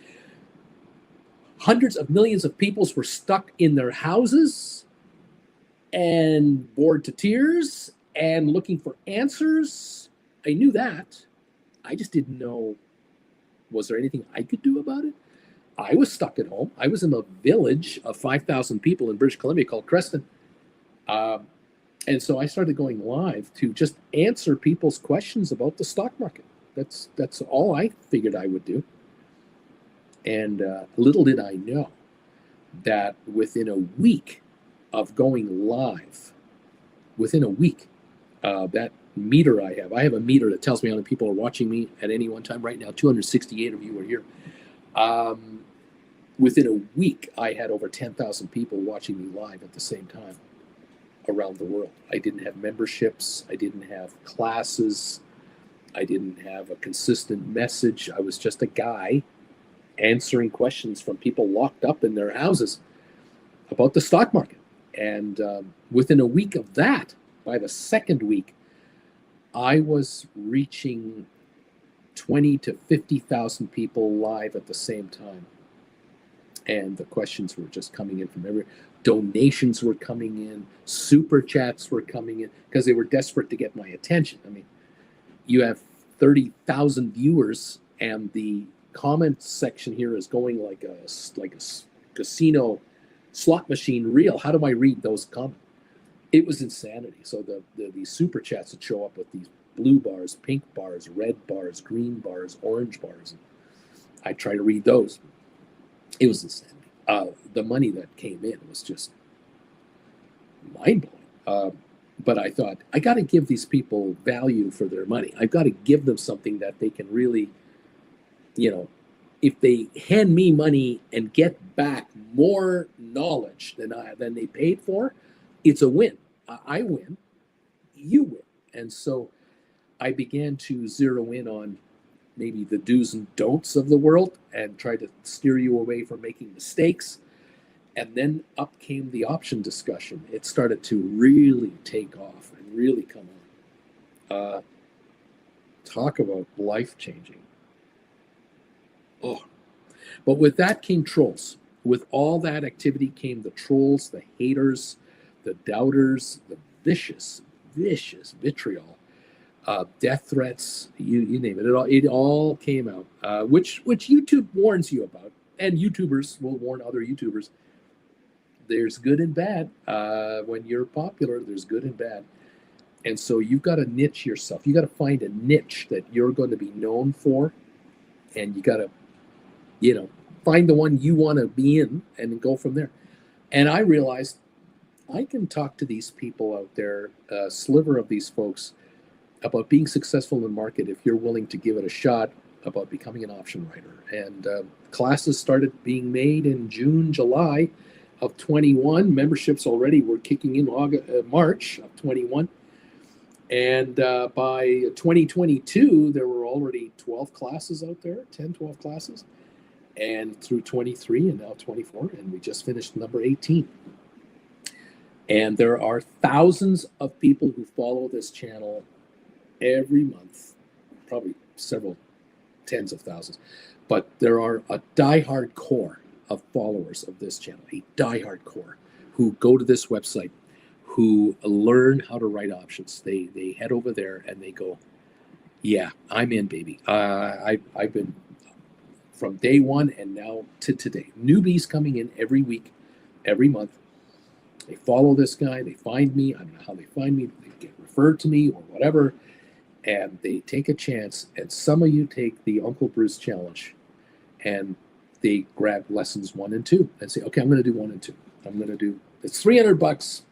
Hundreds of millions of people were stuck in their houses and bored to tears and looking for answers. I knew that. I just didn't know, was there anything I could do about it? I was stuck at home. I was in a village of 5,000 people in British Columbia called Creston. And so I started going live to just answer people's questions about the stock market. That's all I figured I would do. And little did I know that within a week of going live, within a week, that meter I have a meter that tells me how many people are watching me at any one time. Right now, 268 of you are here. Within a week, I had over 10,000 people watching me live at the same time around the world. I didn't have memberships. I didn't have classes. I didn't have a consistent message. I was just a guy answering questions from people locked up in their houses about the stock market. And within a week of that, by the second week, I was reaching 20 to 50,000 people live at the same time. And the questions were just coming in from everywhere. Donations were coming in, super chats were coming in, because they were desperate to get my attention. I mean, you have 30,000 viewers, and the comment section here is going like a casino slot machine reel. How do I read those comments? It was insanity. So the super chats would show up with these blue bars, pink bars, red bars, green bars, orange bars. I try to read those. It was insanity. The money that came in was just mind-blowing. But I thought, I got to give these people value for their money. I've got to give them something that they can really, if they hand me money and get back more knowledge than they paid for, it's a win. I win, you win. And so I began to zero in on maybe the do's and don'ts of the world and try to steer you away from making mistakes. And then up came the option discussion. It started to really take off and really come on. Talk about life changing. Oh, but with that came trolls. With all that activity came the trolls, the haters, the doubters, the vicious vitriol, death threats. You name it. It all came out, which YouTube warns you about, and YouTubers will warn other YouTubers. There's good and bad. When you're popular, there's good and bad. And so you've got to niche yourself. You got to find a niche that you're going to be known for, and you got to, find the one you want to be in and go from there. And I realized I can talk to these people out there, a sliver of these folks, about being successful in the market if you're willing to give it a shot, about becoming an option writer. And classes started being made in June, July of 21. Memberships already were kicking in March of 21. And by 2022, there were already 12 classes out there, 10, 12 classes. And through 23 and now 24, and we just finished number 18. And there are thousands of people who follow this channel every month, probably several tens of thousands. But there are a diehard core of followers of this channel, a diehard core who go to this website, who learn how to write options. They head over there and they go, yeah, I'm in, baby. I've been from day one and now to today. Newbies coming in every week, every month. They follow this guy. They find me. I don't know how they find me. They get referred to me or whatever. And they take a chance. And some of you take the Uncle Bruce challenge and they grab lessons 1 and 2 and say, okay, I'm going to do 1 and 2. I'm going to do, it's $300.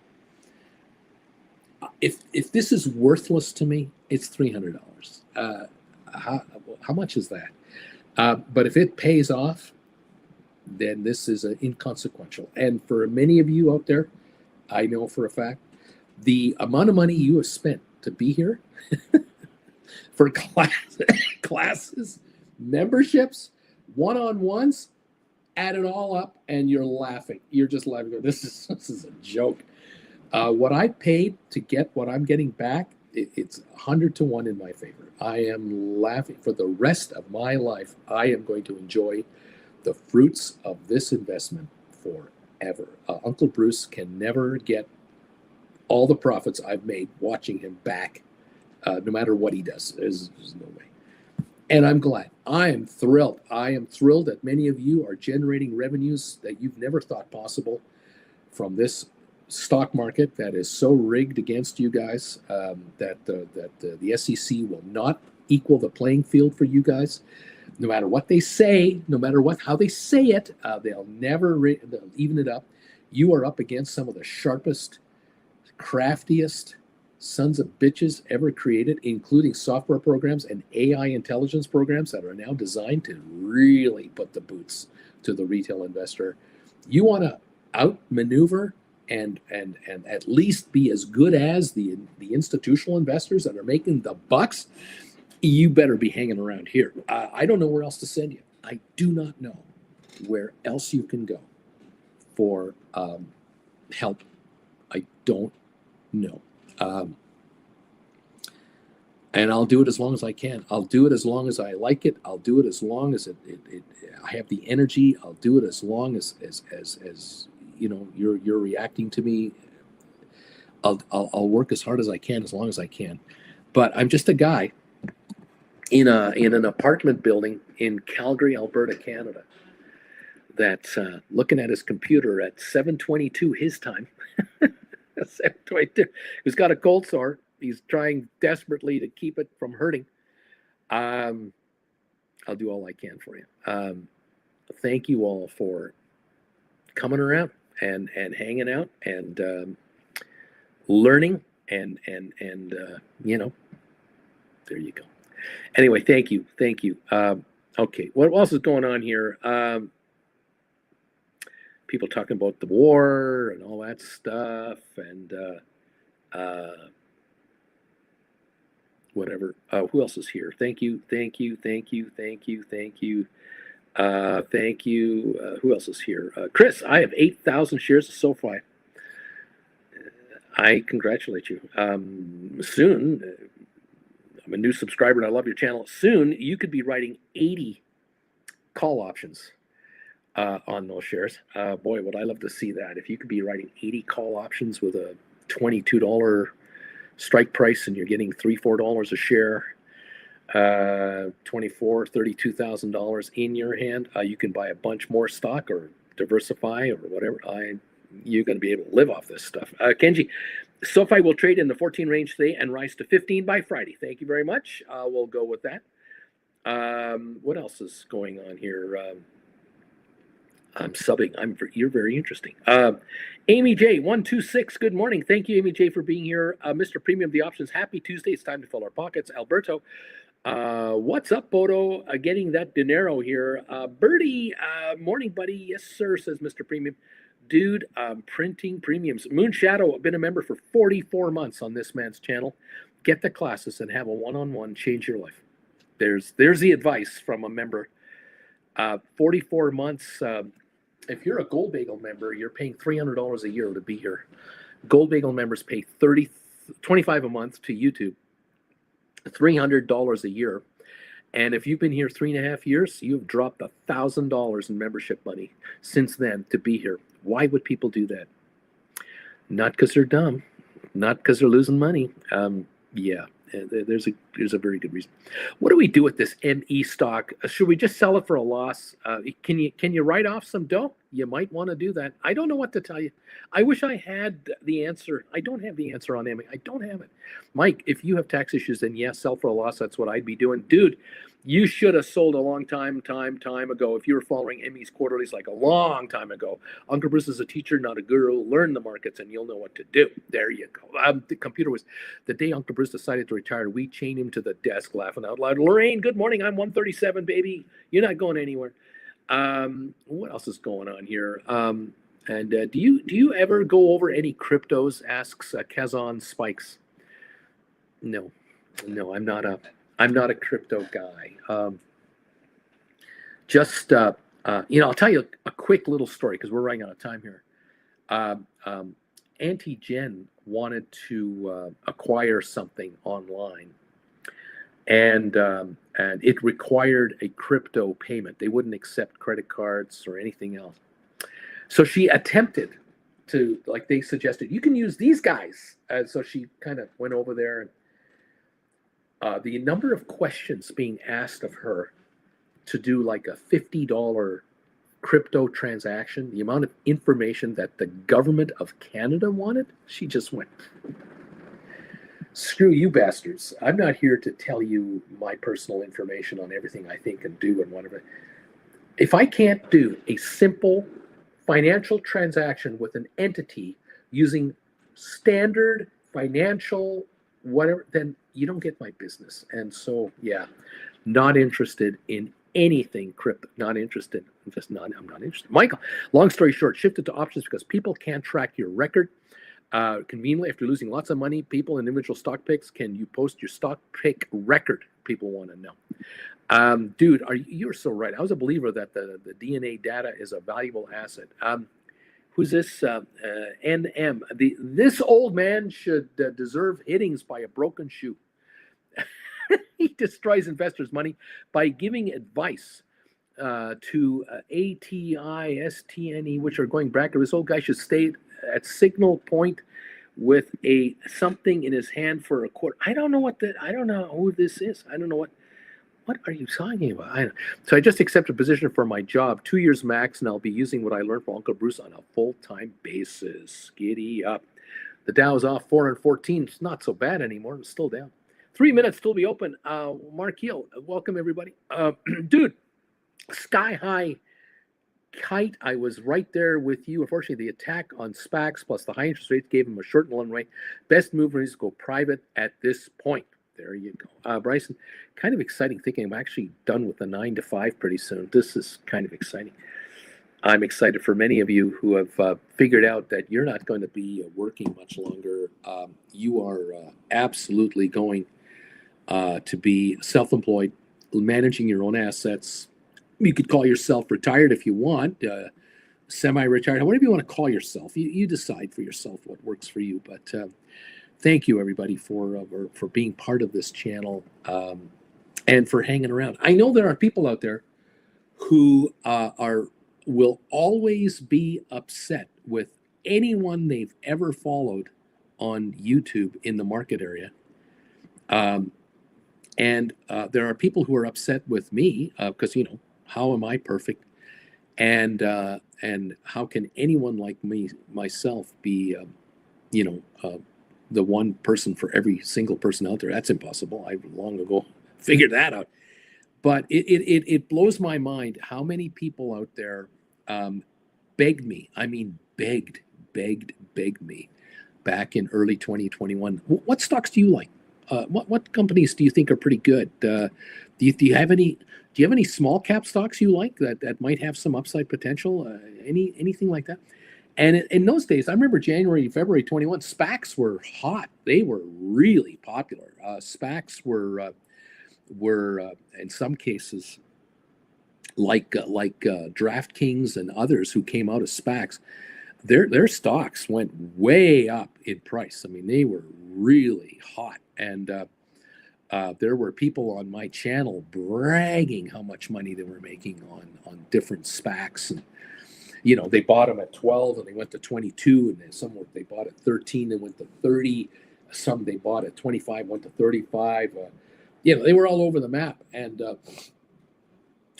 If this is worthless to me, it's $300. How much is that? But if it pays off, then this is inconsequential. And for many of you out there, I know for a fact, the amount of money you have spent to be here for classes, memberships, one-on-ones, add it all up, and you're laughing. You're just laughing. This is a joke. What I paid to get what I'm getting back, it's 100 to 1 in my favor. I am laughing for the rest of my life. I am going to enjoy the fruits of this investment forever. Uncle Bruce can never get all the profits I've made watching him back, no matter what he does. There's no way. And I'm glad. I am thrilled. I am thrilled that many of you are generating revenues that you've never thought possible from this stock market that is so rigged against you guys, that the SEC will not equal the playing field for you guys. No matter what they say, no matter how they say it, they'll never they'll even it up. You are up against some of the sharpest, craftiest sons of bitches ever created, including software programs and AI intelligence programs that are now designed to really put the boots to the retail investor. You want to outmaneuver and at least be as good as the institutional investors that are making the bucks, you better be hanging around here. I don't know where else to send you. I do not know where else you can go for help. I don't know. And I'll do it as long as I can. I'll do it as long as I like it. I'll do it as long as I have the energy. I'll do it as long as you're reacting to me. I'll work as hard as I can, as long as I can. But I'm just a guy in an apartment building in Calgary, Alberta, Canada, that's looking at his computer at 7:22 his time. 7:22. Who's got a cold sore. He's trying desperately to keep it from hurting. I'll do all I can for you. Thank you all for coming around and hanging out and learning and there you go. Anyway, thank you. Okay, what else is going on here? People talking about the war and all that stuff and whatever. Who else is here? Thank you. Thank you. Who else is here? Chris, I have 8,000 shares of Sofi. I congratulate you. Soon, I'm a new subscriber and I love your channel. Soon, you could be writing 80 call options on those shares. Boy, would I love to see that. If you could be writing 80 call options with a $22 strike price and you're getting $3-4 a share, $32,000 in your hand, you can buy a bunch more stock or diversify or whatever. You're going to be able to live off this stuff. Kenji, SoFi will trade in the 14 range today and rise to 15 by Friday. Thank you very much. We'll go with that. What else is going on here? I'm subbing. You're very interesting. Amy J 126. Good morning. Thank you, Amy J, for being here. Mr. Premium, the options. Happy Tuesday. It's time to fill our pockets. Alberto. What's up, Bodo? Getting that dinero here. Birdie. Morning, buddy. Yes, sir. Says Mr. Premium. Dude, printing premiums. Moon Shadow. I've been a member for 44 months on this man's channel. Get the classes and have a one-on-one. Change your life. There's the advice from a member. 44 months. If you're a Gold Bagel member, you're paying $300 a year to be here. Gold Bagel members pay $25 a month to YouTube, $300 a year. And if you've been here 3.5 years, you've dropped $1,000 in membership money since then to be here. Why would people do that? Not because they're dumb, not because they're losing money. Yeah. There's a very good reason. What do we do with this ME stock? Should we just sell it for a loss? Can you write off some dough? You might want to do that. I don't know what to tell you. I wish I had the answer. I don't have the answer on ME. I don't have it. Mike, if you have tax issues, then yes, sell for a loss. That's what I'd be doing. Dude, you should have sold a long time ago. If you were following ME's quarterlies like a long time ago. Uncle Bruce is a teacher, not a guru. Learn the markets and you'll know what to do. There you go. The computer was, the day Uncle Bruce decided to retire, we chained him to the desk laughing out loud. Lorraine, good morning. I'm 137, baby. You're not going anywhere. What else is going on here? Do you ever go over any cryptos? Asks Kazan Spikes. No, I'm not a crypto guy. I'll tell you a quick little story because we're running out of time here. Auntie Jen wanted to acquire something online, and it required a crypto payment. They wouldn't accept credit cards or anything else. So she attempted to, like they suggested, you can use these guys. So she kind of went over there and the number of questions being asked of her to do like a $50 crypto transaction, the amount of information that the government of Canada wanted, she just went, screw you bastards. I'm not here to tell you my personal information on everything I think and do and whatever. If I can't do a simple financial transaction with an entity using standard financial whatever, then you don't get my business. And so, yeah, not interested in anything crypto. Not interested. I'm not interested. Michael, long story short, shifted to options because people can't track your record. Conveniently, after losing lots of money, people in individual stock picks, can you post your stock pick record? People want to know. Dude, you're so right. I was a believer that the DNA data is a valuable asset. Who's this? NM. This old man should deserve hittings by a broken shoe. He destroys investors' money by giving advice to ATISTNE, which are going back. This old guy should stay at signal point with something in his hand for a quarter. I don't know who this is. I don't know what are you talking about? So I just accepted a position for my job, 2 years max, and I'll be using what I learned from Uncle Bruce on a full-time basis. Giddy up. The Dow is off 414. It's not so bad anymore. It's still down. 3 minutes still be open. Mark Heel, welcome everybody. Dude, sky high kite. I was right there with you. Unfortunately, the attack on SPACs plus the high interest rates gave him a short and long way. Best move is to go private at this point. There you go. Bryson, kind of exciting thinking I'm actually done with the 9 to 5 pretty soon. This is kind of exciting. I'm excited for many of you who have figured out that you're not going to be working much longer. You are absolutely going to be self-employed, managing your own assets, You could call yourself retired if you want, semi-retired, whatever you want to call yourself. You decide for yourself what works for you. But thank you, everybody, for being part of this channel, and for hanging around. I know there are people out there who will always be upset with anyone they've ever followed on YouTube in the market area. And there are people who are upset with me because, how am I perfect? And how can anyone like myself be, the one person for every single person out there? That's impossible. I long ago figured that out. But it blows my mind how many people out there begged me. I mean, begged me back in early 2021. What stocks do you like? What companies do you think are pretty good? Do you have any small cap stocks you like that might have some upside potential? Anything like that? And in those days, I remember January, February 21, SPACs were hot. They were really popular. SPACs were in some cases like DraftKings and others who came out of SPACs. Their stocks went way up in price. I mean, they were really hot. And there were people on my channel bragging how much money they were making on different SPACs. And, they bought them at 12 and they went to 22. And then some they bought at 13 and went to 30. Some they bought at 25, went to 35. They were all over the map. And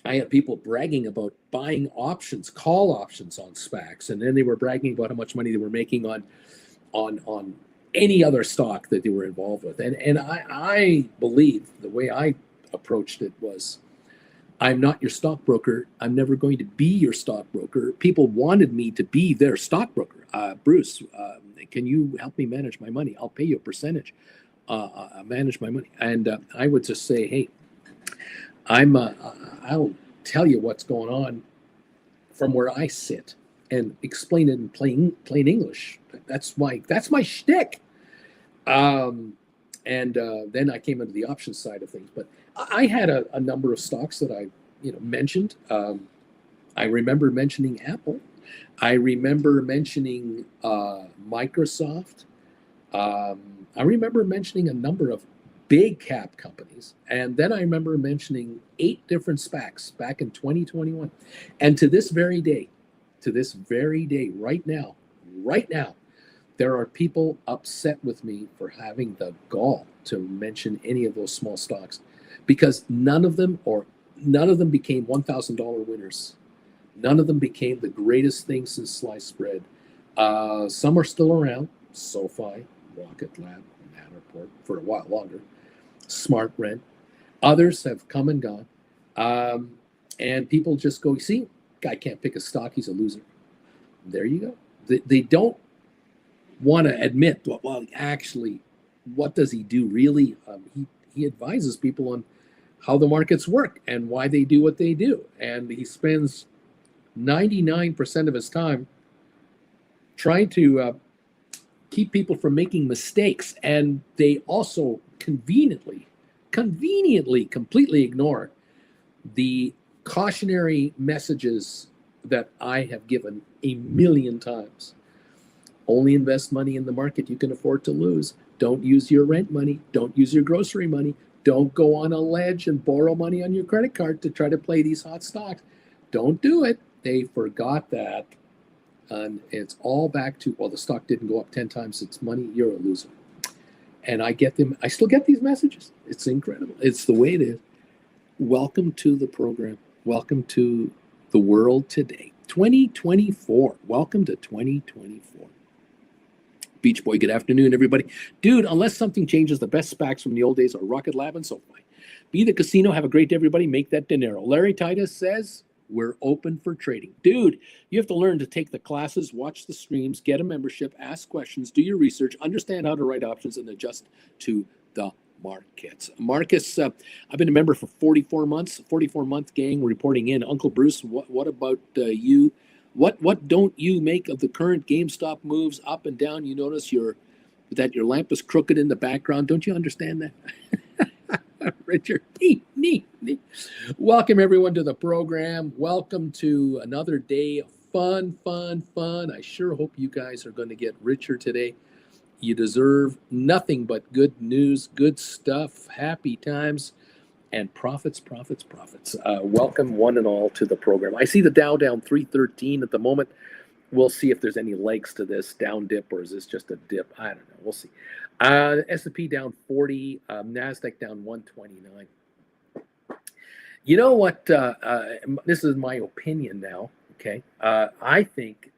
I had people bragging about buying options, call options on SPACs. And then they were bragging about how much money they were making on any other stock that they were involved with. And I believe the way I approached it was, I'm not your stockbroker. I'm never going to be your stockbroker. People wanted me to be their stockbroker. Bruce, can you help me manage my money? I'll pay you a percentage. Manage my money. And I would just say, hey, I'll tell you what's going on from where I sit and explain it in plain English. That's my shtick. And then I came into the options side of things. But I had a number of stocks that I mentioned. I remember mentioning Apple. I remember mentioning Microsoft. I remember mentioning a number of big cap companies. And then I remember mentioning 8 different SPACs back in 2021. And to this very day, right now, there are people upset with me for having the gall to mention any of those small stocks, because none of them became $1,000 winners. None of them became the greatest thing since sliced bread. Some are still around: Sofi, Rocket Lab, Matterport for a while longer, Smart Rent. Others have come and gone. And people just go, see, guy can't pick a stock, he's a loser. There you go. They don't want to admit, well, actually, what does he do really? He advises people on how the markets work and why they do what they do. And he spends 99% of his time trying to keep people from making mistakes. And they also conveniently completely ignore the cautionary messages that I have given a million times. Only invest money in the market you can afford to lose. Don't use your rent money. Don't use your grocery money. Don't go on a ledge and borrow money on your credit card to try to play these hot stocks. Don't do it. They forgot that. And it's all back to, well, the stock didn't go up 10 times its money. You're a loser. And I get them. I still get these messages. It's incredible. It's the way it is. Welcome to the program. Welcome to the world today. 2024. Welcome to 2024. Beach Boy, good afternoon, everybody. Dude, unless something changes, the best SPACs from the old days are Rocket Lab and Sofi. Be the casino. Have a great day, everybody. Make that dinero. Larry Titus says, we're open for trading. Dude, you have to learn to take the classes, watch the streams, get a membership, ask questions, do your research, understand how to write options, and adjust to the markets. Marcus, I've been a member for 44 months, 44-month gang reporting in. Uncle Bruce, what about you? What don't you make of the current GameStop moves up and down? You notice that your lamp is crooked in the background. Don't you understand that? Richard, Neat. Welcome everyone to the program. Welcome to another day of fun. I sure hope you guys are going to get richer today. You deserve nothing but good news, good stuff, happy times, and profits. Welcome one and all to the program. I see the Dow down 313 at the moment. We'll see if there's any legs to this down dip, or is this just a dip? I don't know. We'll see. S&P down 40, NASDAQ down 129. You know what? This is my opinion now. Okay, I think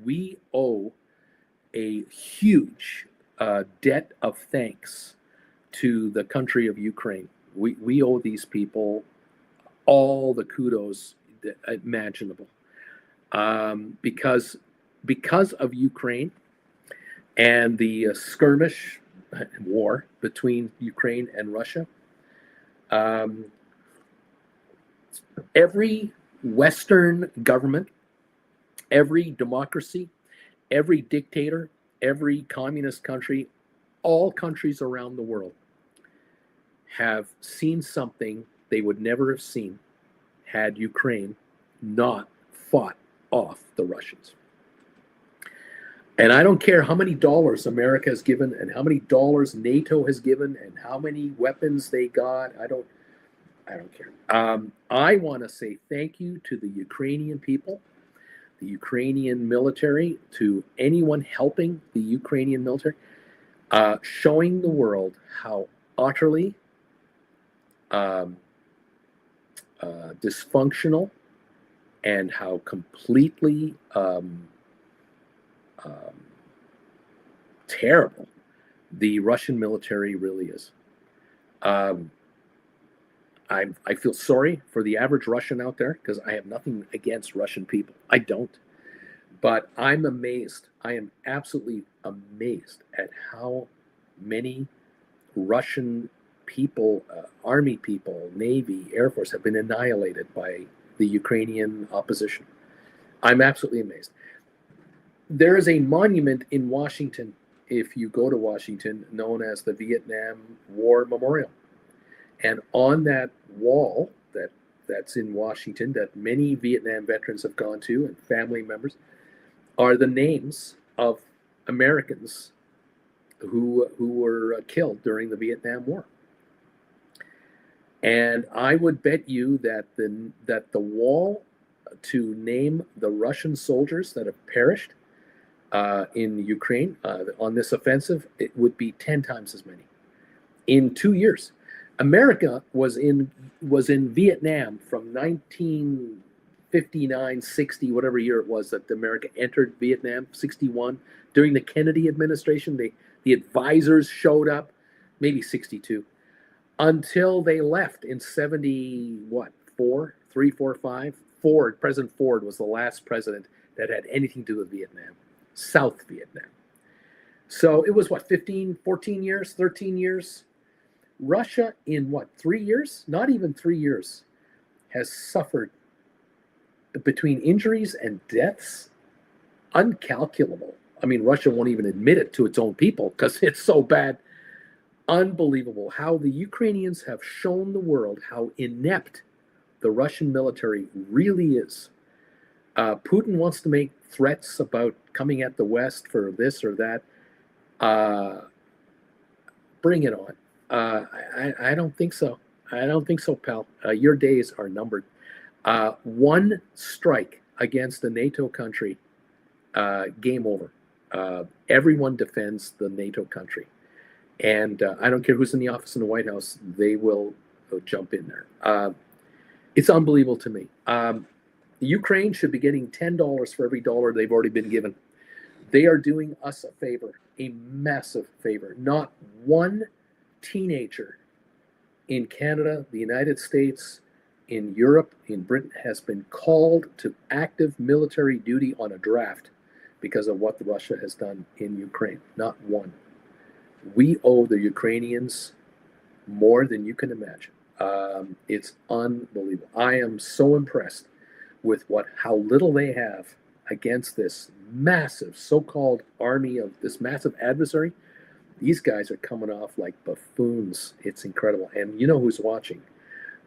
we owe a huge debt of thanks to the country of Ukraine. We owe these people all the kudos imaginable, because of Ukraine and the skirmish war between Ukraine and Russia. Every Western government, every democracy, every dictator, every communist country, all countries around the world have seen something they would never have seen had Ukraine not fought off the Russians. And I don't care how many dollars America has given and how many dollars NATO has given and how many weapons they got. I don't care. I want to say thank you to the Ukrainian people, the Ukrainian military, to anyone helping the Ukrainian military, showing the world how utterly dysfunctional and how completely terrible the Russian military really is. I feel sorry for the average Russian out there, because I have nothing against Russian people. I don't. But I'm amazed. I am absolutely amazed at how many Russian people, army people, Navy, Air Force, have been annihilated by the Ukrainian opposition. I'm absolutely amazed. There is a monument in Washington, if you go to Washington, known as the Vietnam War Memorial. And on that wall that's in Washington, that many Vietnam veterans have gone to and family members, are the names of Americans who were killed during the Vietnam War. And I would bet you that the wall to name the Russian soldiers that have perished in Ukraine on this offensive, it would be 10 times as many in 2 years. America was in Vietnam from 1959, 60, whatever year it was that America entered Vietnam, 61. During the Kennedy administration, the advisors showed up, maybe 62, until they left in 70, President Ford was the last president that had anything to do with Vietnam, South Vietnam. So it was 14 years, 13 years. Russia in 3 years? Not even 3 years, has suffered, between injuries and deaths, uncalculable. I mean, Russia won't even admit it to its own people because it's so bad. Unbelievable how the Ukrainians have shown the world how inept the Russian military really is. Putin wants to make threats about coming at the West for this or that. Bring it on. I don't think so. I don't think so, pal. Your days are numbered. One strike against a NATO country, game over. Everyone defends the NATO country. And I don't care who's in the office in the White House, they will jump in there. It's unbelievable to me. Ukraine should be getting $10 for every dollar they've already been given. They are doing us a favor, a massive favor. Not one teenager in Canada, the United States, in Europe, in Britain, has been called to active military duty on a draft because of what Russia has done in Ukraine. Not one. We owe the Ukrainians more than you can imagine. It's unbelievable. I am so impressed with how little they have against this massive so-called army of this massive adversary. These guys are coming off like buffoons. It's incredible. And you know who's watching?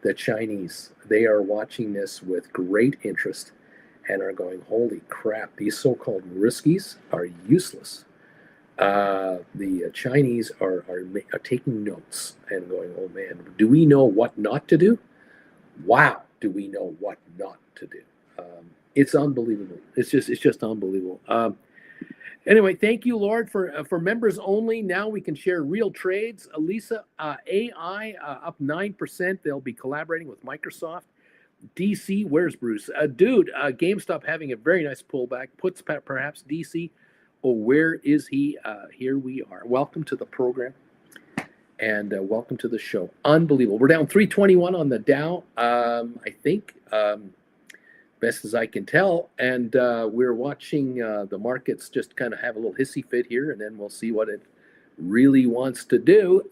the Chinese, they are watching this with great interest and are going, holy crap, these so-called riskies are useless. The Chinese are taking notes and going, oh man, do we know what not to do? Wow, do we know what not to do? It's unbelievable. It's just unbelievable. Anyway, thank you, Lord, for members only. Now we can share real trades. Elisa, AI up 9%. They'll be collaborating with Microsoft. DC, where's Bruce? Dude, GameStop having a very nice pullback. Puts perhaps DC. Oh, where is he? Here we are. Welcome to the program, and welcome to the show. Unbelievable. We're down 321 on the Dow, I think, best as I can tell. And we're watching the markets just kind of have a little hissy fit here, and then we'll see what it really wants to do.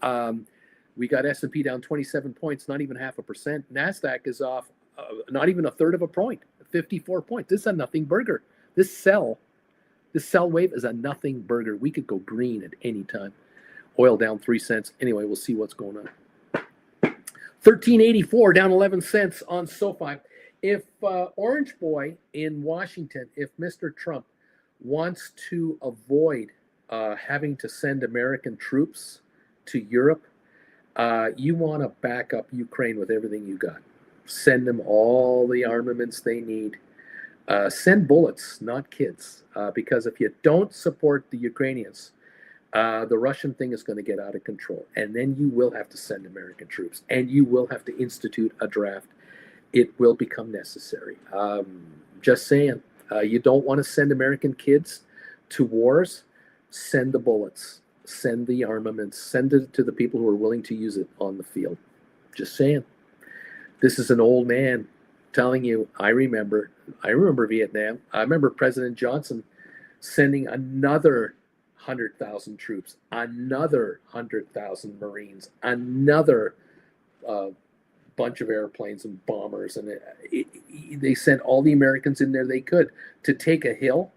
We got S&P down 27 points, not even 0.5%. NASDAQ is off not even a third of a point, 54 points. This is a nothing burger. This sell wave is a nothing burger. We could go green at any time. Oil down 3 cents. Anyway, we'll see what's going on. 1384 down 11 cents on Sofi. If Orange Boy in Washington, if Mr. Trump wants to avoid having to send American troops to Europe, you want to back up Ukraine with everything you got. Send them all the armaments they need. Send bullets, not kids, because if you don't support the Ukrainians, the Russian thing is going to get out of control. And then you will have to send American troops, and you will have to institute a draft. It will become necessary. Just saying, you don't want to send American kids to wars. Send the bullets, send the armaments, send it to the people who are willing to use it on the field. Just saying. This is an old man telling you, I remember Vietnam. I remember President Johnson sending another 100,000 troops, another 100,000 Marines, another bunch of airplanes and bombers. And they sent all the Americans in there they could to take a hill,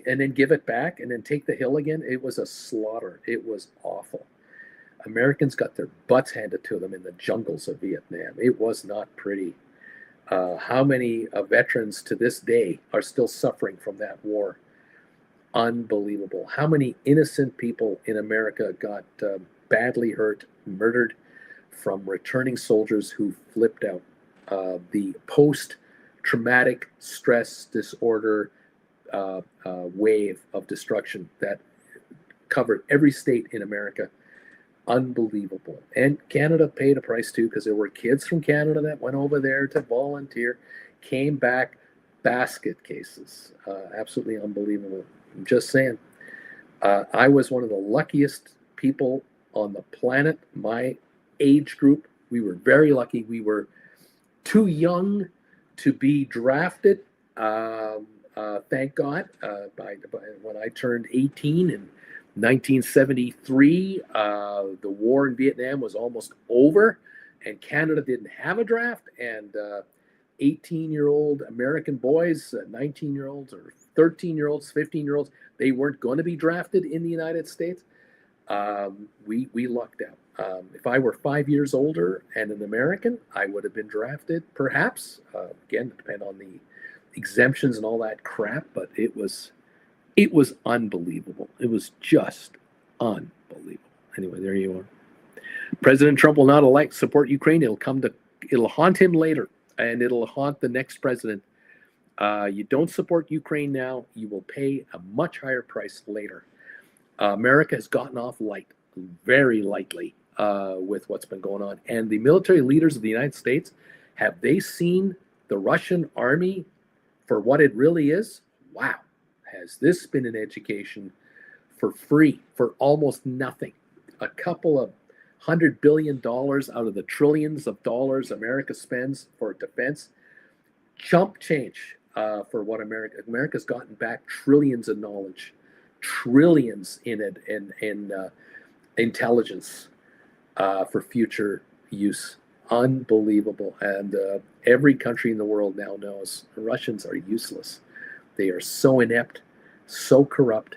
and then give it back, and then take the hill again. It was a slaughter. It was awful. Americans got their butts handed to them in the jungles of Vietnam. It was not pretty. How many veterans to this day are still suffering from that war? Unbelievable. How many innocent people in America got badly hurt, murdered from returning soldiers who flipped out? The post-traumatic stress disorder wave of destruction that covered every state in America. Unbelievable. And Canada paid a price too, because there were kids from Canada that went over there to volunteer, came back, basket cases. Absolutely unbelievable. I'm just saying. I was one of the luckiest people on the planet. My age group, we were very lucky. We were too young to be drafted. Thank God. When I turned 18 and 1973, the war in Vietnam was almost over, and Canada didn't have a draft, and 18-year-old American boys, 19-year-olds or 13-year-olds, 15-year-olds, they weren't going to be drafted in the United States. We lucked out. If I were 5 years older and an American, I would have been drafted, perhaps. Again, it depends on the exemptions and all that crap, but it was unbelievable. It was just unbelievable. Anyway, there you are. President Trump will not support Ukraine. It'll haunt him later, and it'll haunt the next president. You don't support Ukraine now, you will pay a much higher price later. America has gotten off light, very lightly, with what's been going on. And the military leaders of the United States, have they seen the Russian army for what it really is? Wow. Has this been an education for free, for almost nothing? A couple of $100 billion out of the trillions of dollars America spends for defense. Chump change for what America's gotten back. Trillions of knowledge, trillions in intelligence for future use. Unbelievable. And every country in the world now knows the Russians are useless. They are so inept, so corrupt,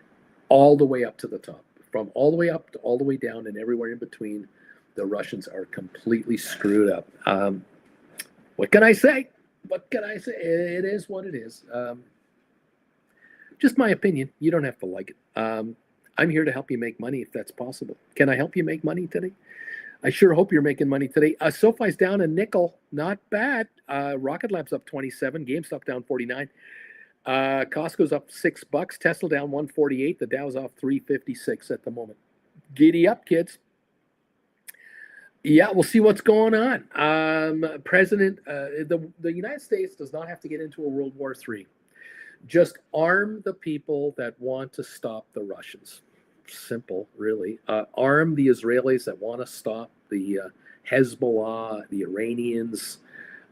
all the way up to the top. From all the way up to all the way down and everywhere in between, the Russians are completely screwed up. What can I say? What can I say? It is what it is. Just my opinion. You don't have to like it. I'm here to help you make money if that's possible. Can I help you make money today? I sure hope you're making money today. SoFi's down a nickel. Not bad. Rocket Lab's up 27. GameStop down 49. Costco's up $6. Tesla down 148. The Dow's off 356 at the moment. Giddy up, kids. Yeah, we'll see what's going on. The United States does not have to get into a World War III. Just arm the people that want to stop the Russians. Simple, really. Arm the Israelis that want to stop the Hezbollah, the Iranians,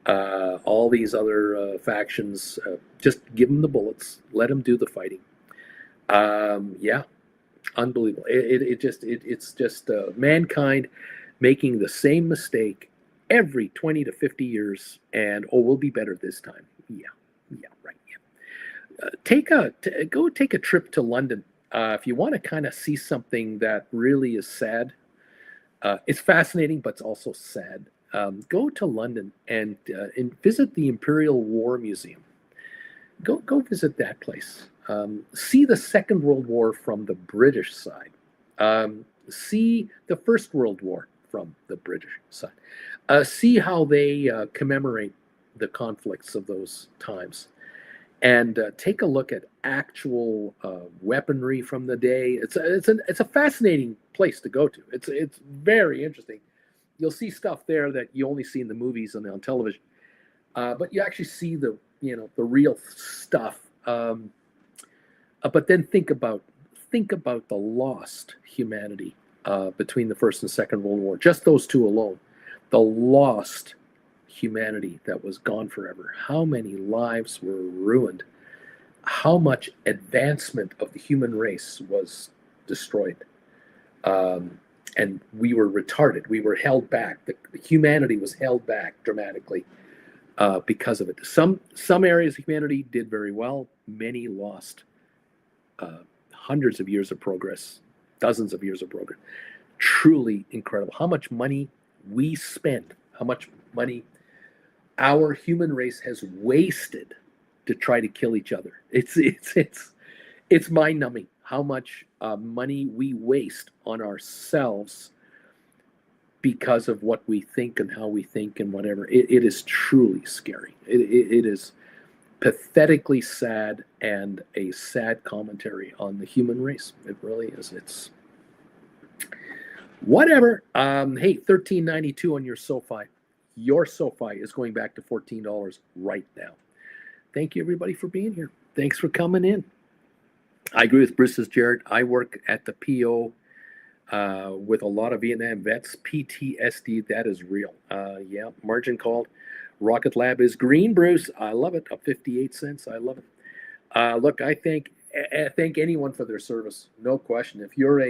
all these other factions. Just give them the bullets. Let them do the fighting. Yeah, unbelievable. It's just mankind making the same mistake every 20 to 50 years, and we'll be better this time. Yeah, right. Yeah. Go take a trip to London if you want to kind of see something that really is sad. It's fascinating, but it's also sad. Go to London and visit the Imperial War Museum. Go visit that place. See the Second World War from the British side. See the First World War from the British side. See how they commemorate the conflicts of those times. And take a look at actual weaponry from the day. It's a fascinating place to go to. It's very interesting. You'll see stuff there that you only see in the movies and on television, but you actually see the real stuff. But then think about the lost humanity between the First and Second World War. Just those two alone, the lost humanity that was gone forever. How many lives were ruined? How much advancement of the human race was destroyed? And we were retarded. We were held back. The humanity was held back dramatically because of it. Some areas of humanity did very well. Many lost hundreds of years of progress, dozens of years of progress. Truly incredible. How much money we spend, how much money our human race has wasted to try to kill each other. It's mind-numbing how much money we waste on ourselves because of what we think and how we think and whatever. It is truly scary. It is pathetically sad and a sad commentary on the human race. It really is. It's whatever. Hey, $13.92 on your SoFi. Your SoFi is going back to $14 right now. Thank you, everybody, for being here. Thanks for coming in. I agree with Bruce's Jared. I work at the PO with a lot of Vietnam vets. PTSD, that is real. Yeah, margin called. Rocket Lab is green, Bruce. I love it. Up 58 cents. I love it. Look, I thank anyone for their service. No question. If you're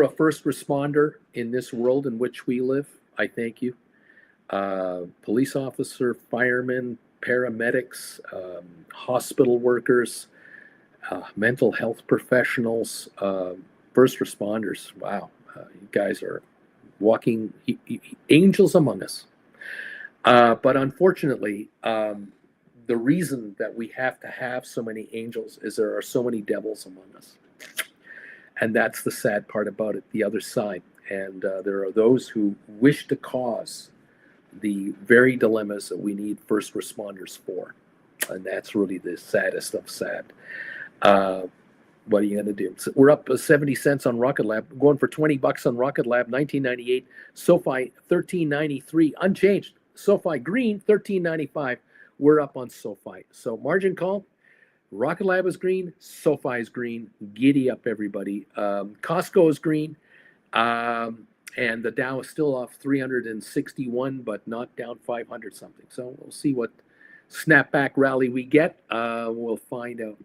a first responder in this world in which we live, I thank you. Police officer, firemen, paramedics, hospital workers, mental health professionals, first responders. Wow, you guys are walking angels among us. But unfortunately, the reason that we have to have so many angels is there are so many devils among us. And that's the sad part about it, the other side. And there are those who wish to cause the very dilemmas that we need first responders for. And that's really the saddest of sad. What are you going to do? So we're up 70 cents on Rocket Lab. We're going for $20 on Rocket Lab, $19.98. SoFi, $13.93, unchanged. SoFi green, $13.95. We're up on SoFi. So margin call. Rocket Lab is green. SoFi is green. Giddy up, everybody. Costco is green. And the Dow is still off 361, but not down 500 something. So we'll see what snapback rally we get. We'll find out.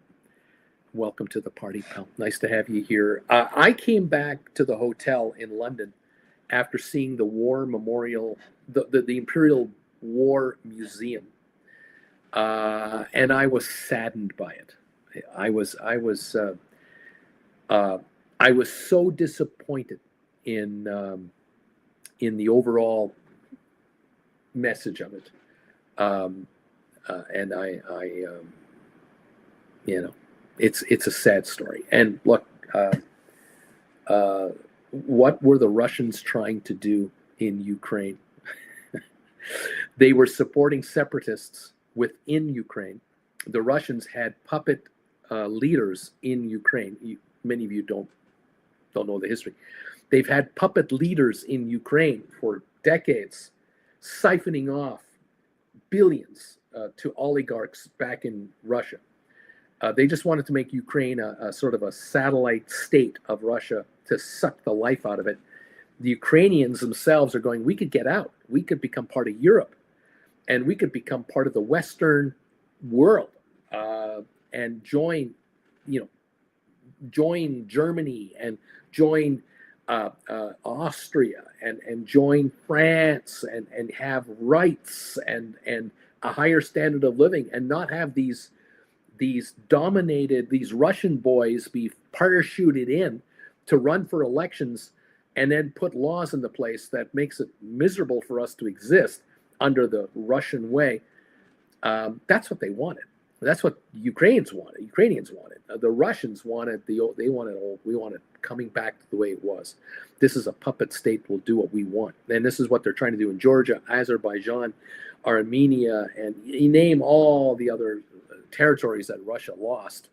Welcome to the party, pal. Nice to have you here. I came back to the hotel in London after seeing the War Memorial, the Imperial War Museum, and I was saddened by it. I was so disappointed in the overall message of it. And you know, it's a sad story. And look, what were the Russians trying to do in Ukraine? They were supporting separatists within Ukraine. The Russians had puppet leaders in Ukraine. Many of you don't know the history. They've had puppet leaders in Ukraine for decades, siphoning off billions to oligarchs back in Russia. They just wanted to make Ukraine a sort of a satellite state of Russia to suck the life out of it. The Ukrainians themselves are going, we could get out. We could become part of Europe, and we could become part of the Western world, and join Germany and join Austria and join France and have rights and a higher standard of living, and not have these Russian boys be parachuted in to run for elections and then put laws into place that makes it miserable for us to exist under the Russian way. That's what they wanted. That's what Ukrainians wanted. The Russians wanted we wanted coming back to the way it was. This is a puppet state. We'll do what we want. And this is what they're trying to do in Georgia, Azerbaijan, Armenia, and you name all the other territories that Russia lost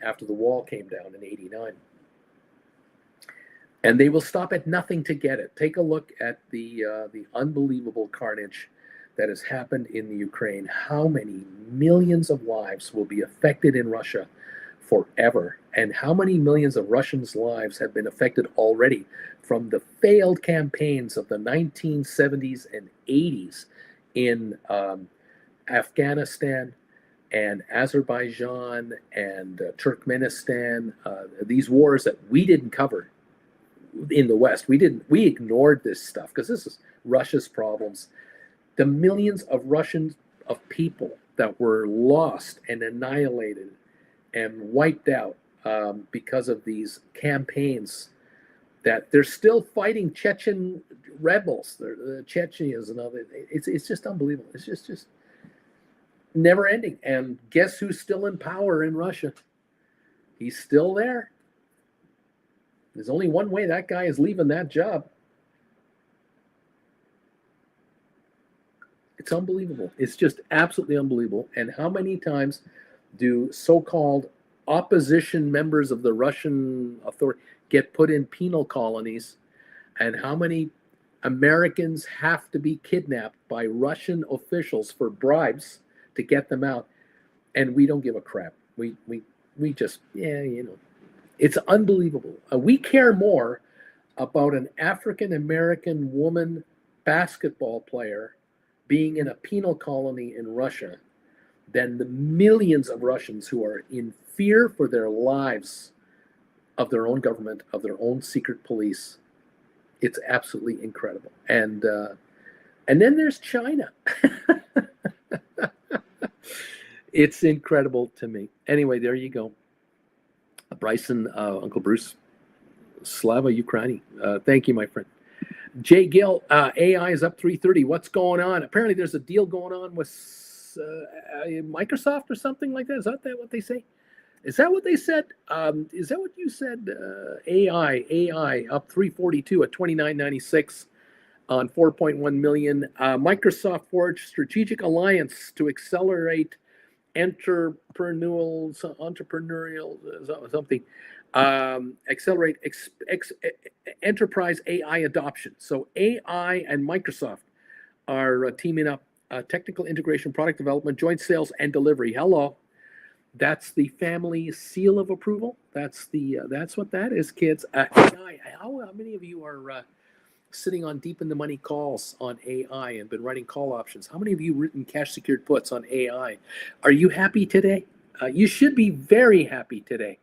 after the wall came down in '89. And they will stop at nothing to get it. Take a look at the unbelievable carnage that has happened in the Ukraine. How many millions of lives will be affected in Russia forever? And how many millions of Russians' lives have been affected already from the failed campaigns of the 1970s and 80s in Afghanistan and Azerbaijan and Turkmenistan, these wars that we didn't cover in the West. We ignored this stuff because this is Russia's problems. The millions of people that were lost and annihilated and wiped out because of these campaigns, that they're still fighting Chechen rebels, the Chechens and other. It's just unbelievable. It's just never ending. And guess who's still in power in Russia? He's still there. There's only one way that guy is leaving that job. It's unbelievable. It's just absolutely unbelievable. And how many times do so-called opposition members of the Russian authority get put in penal colonies? And how many Americans have to be kidnapped by Russian officials for bribes to get them out? And we don't give a crap. We just, it's unbelievable. We care more about an African-American woman basketball player being in a penal colony in Russia than the millions of Russians who are in fear for their lives of their own government, of their own secret police. It's absolutely incredible. And then there's China. It's incredible to me. Anyway, there you go. Bryson, Uncle Bruce, Slava Ukraini. Thank you, my friend. Jay Gill, AI is up 330. What's going on? Apparently there's a deal going on with Microsoft or something like that. Is that what they say? Is that what they said? Is that what you said? AI up 342 at 29.96 on 4.1 million. Microsoft forged strategic alliance to accelerate entrepreneurial something. Accelerate enterprise AI adoption. So AI and Microsoft are teaming up. Technical integration, product development, joint sales, and delivery. Hello, that's the family seal of approval. That's what that is, kids. AI. How many of you are sitting on deep in the money calls on AI and been writing call options? How many of you written cash secured puts on AI? Are you happy today? You should be very happy today.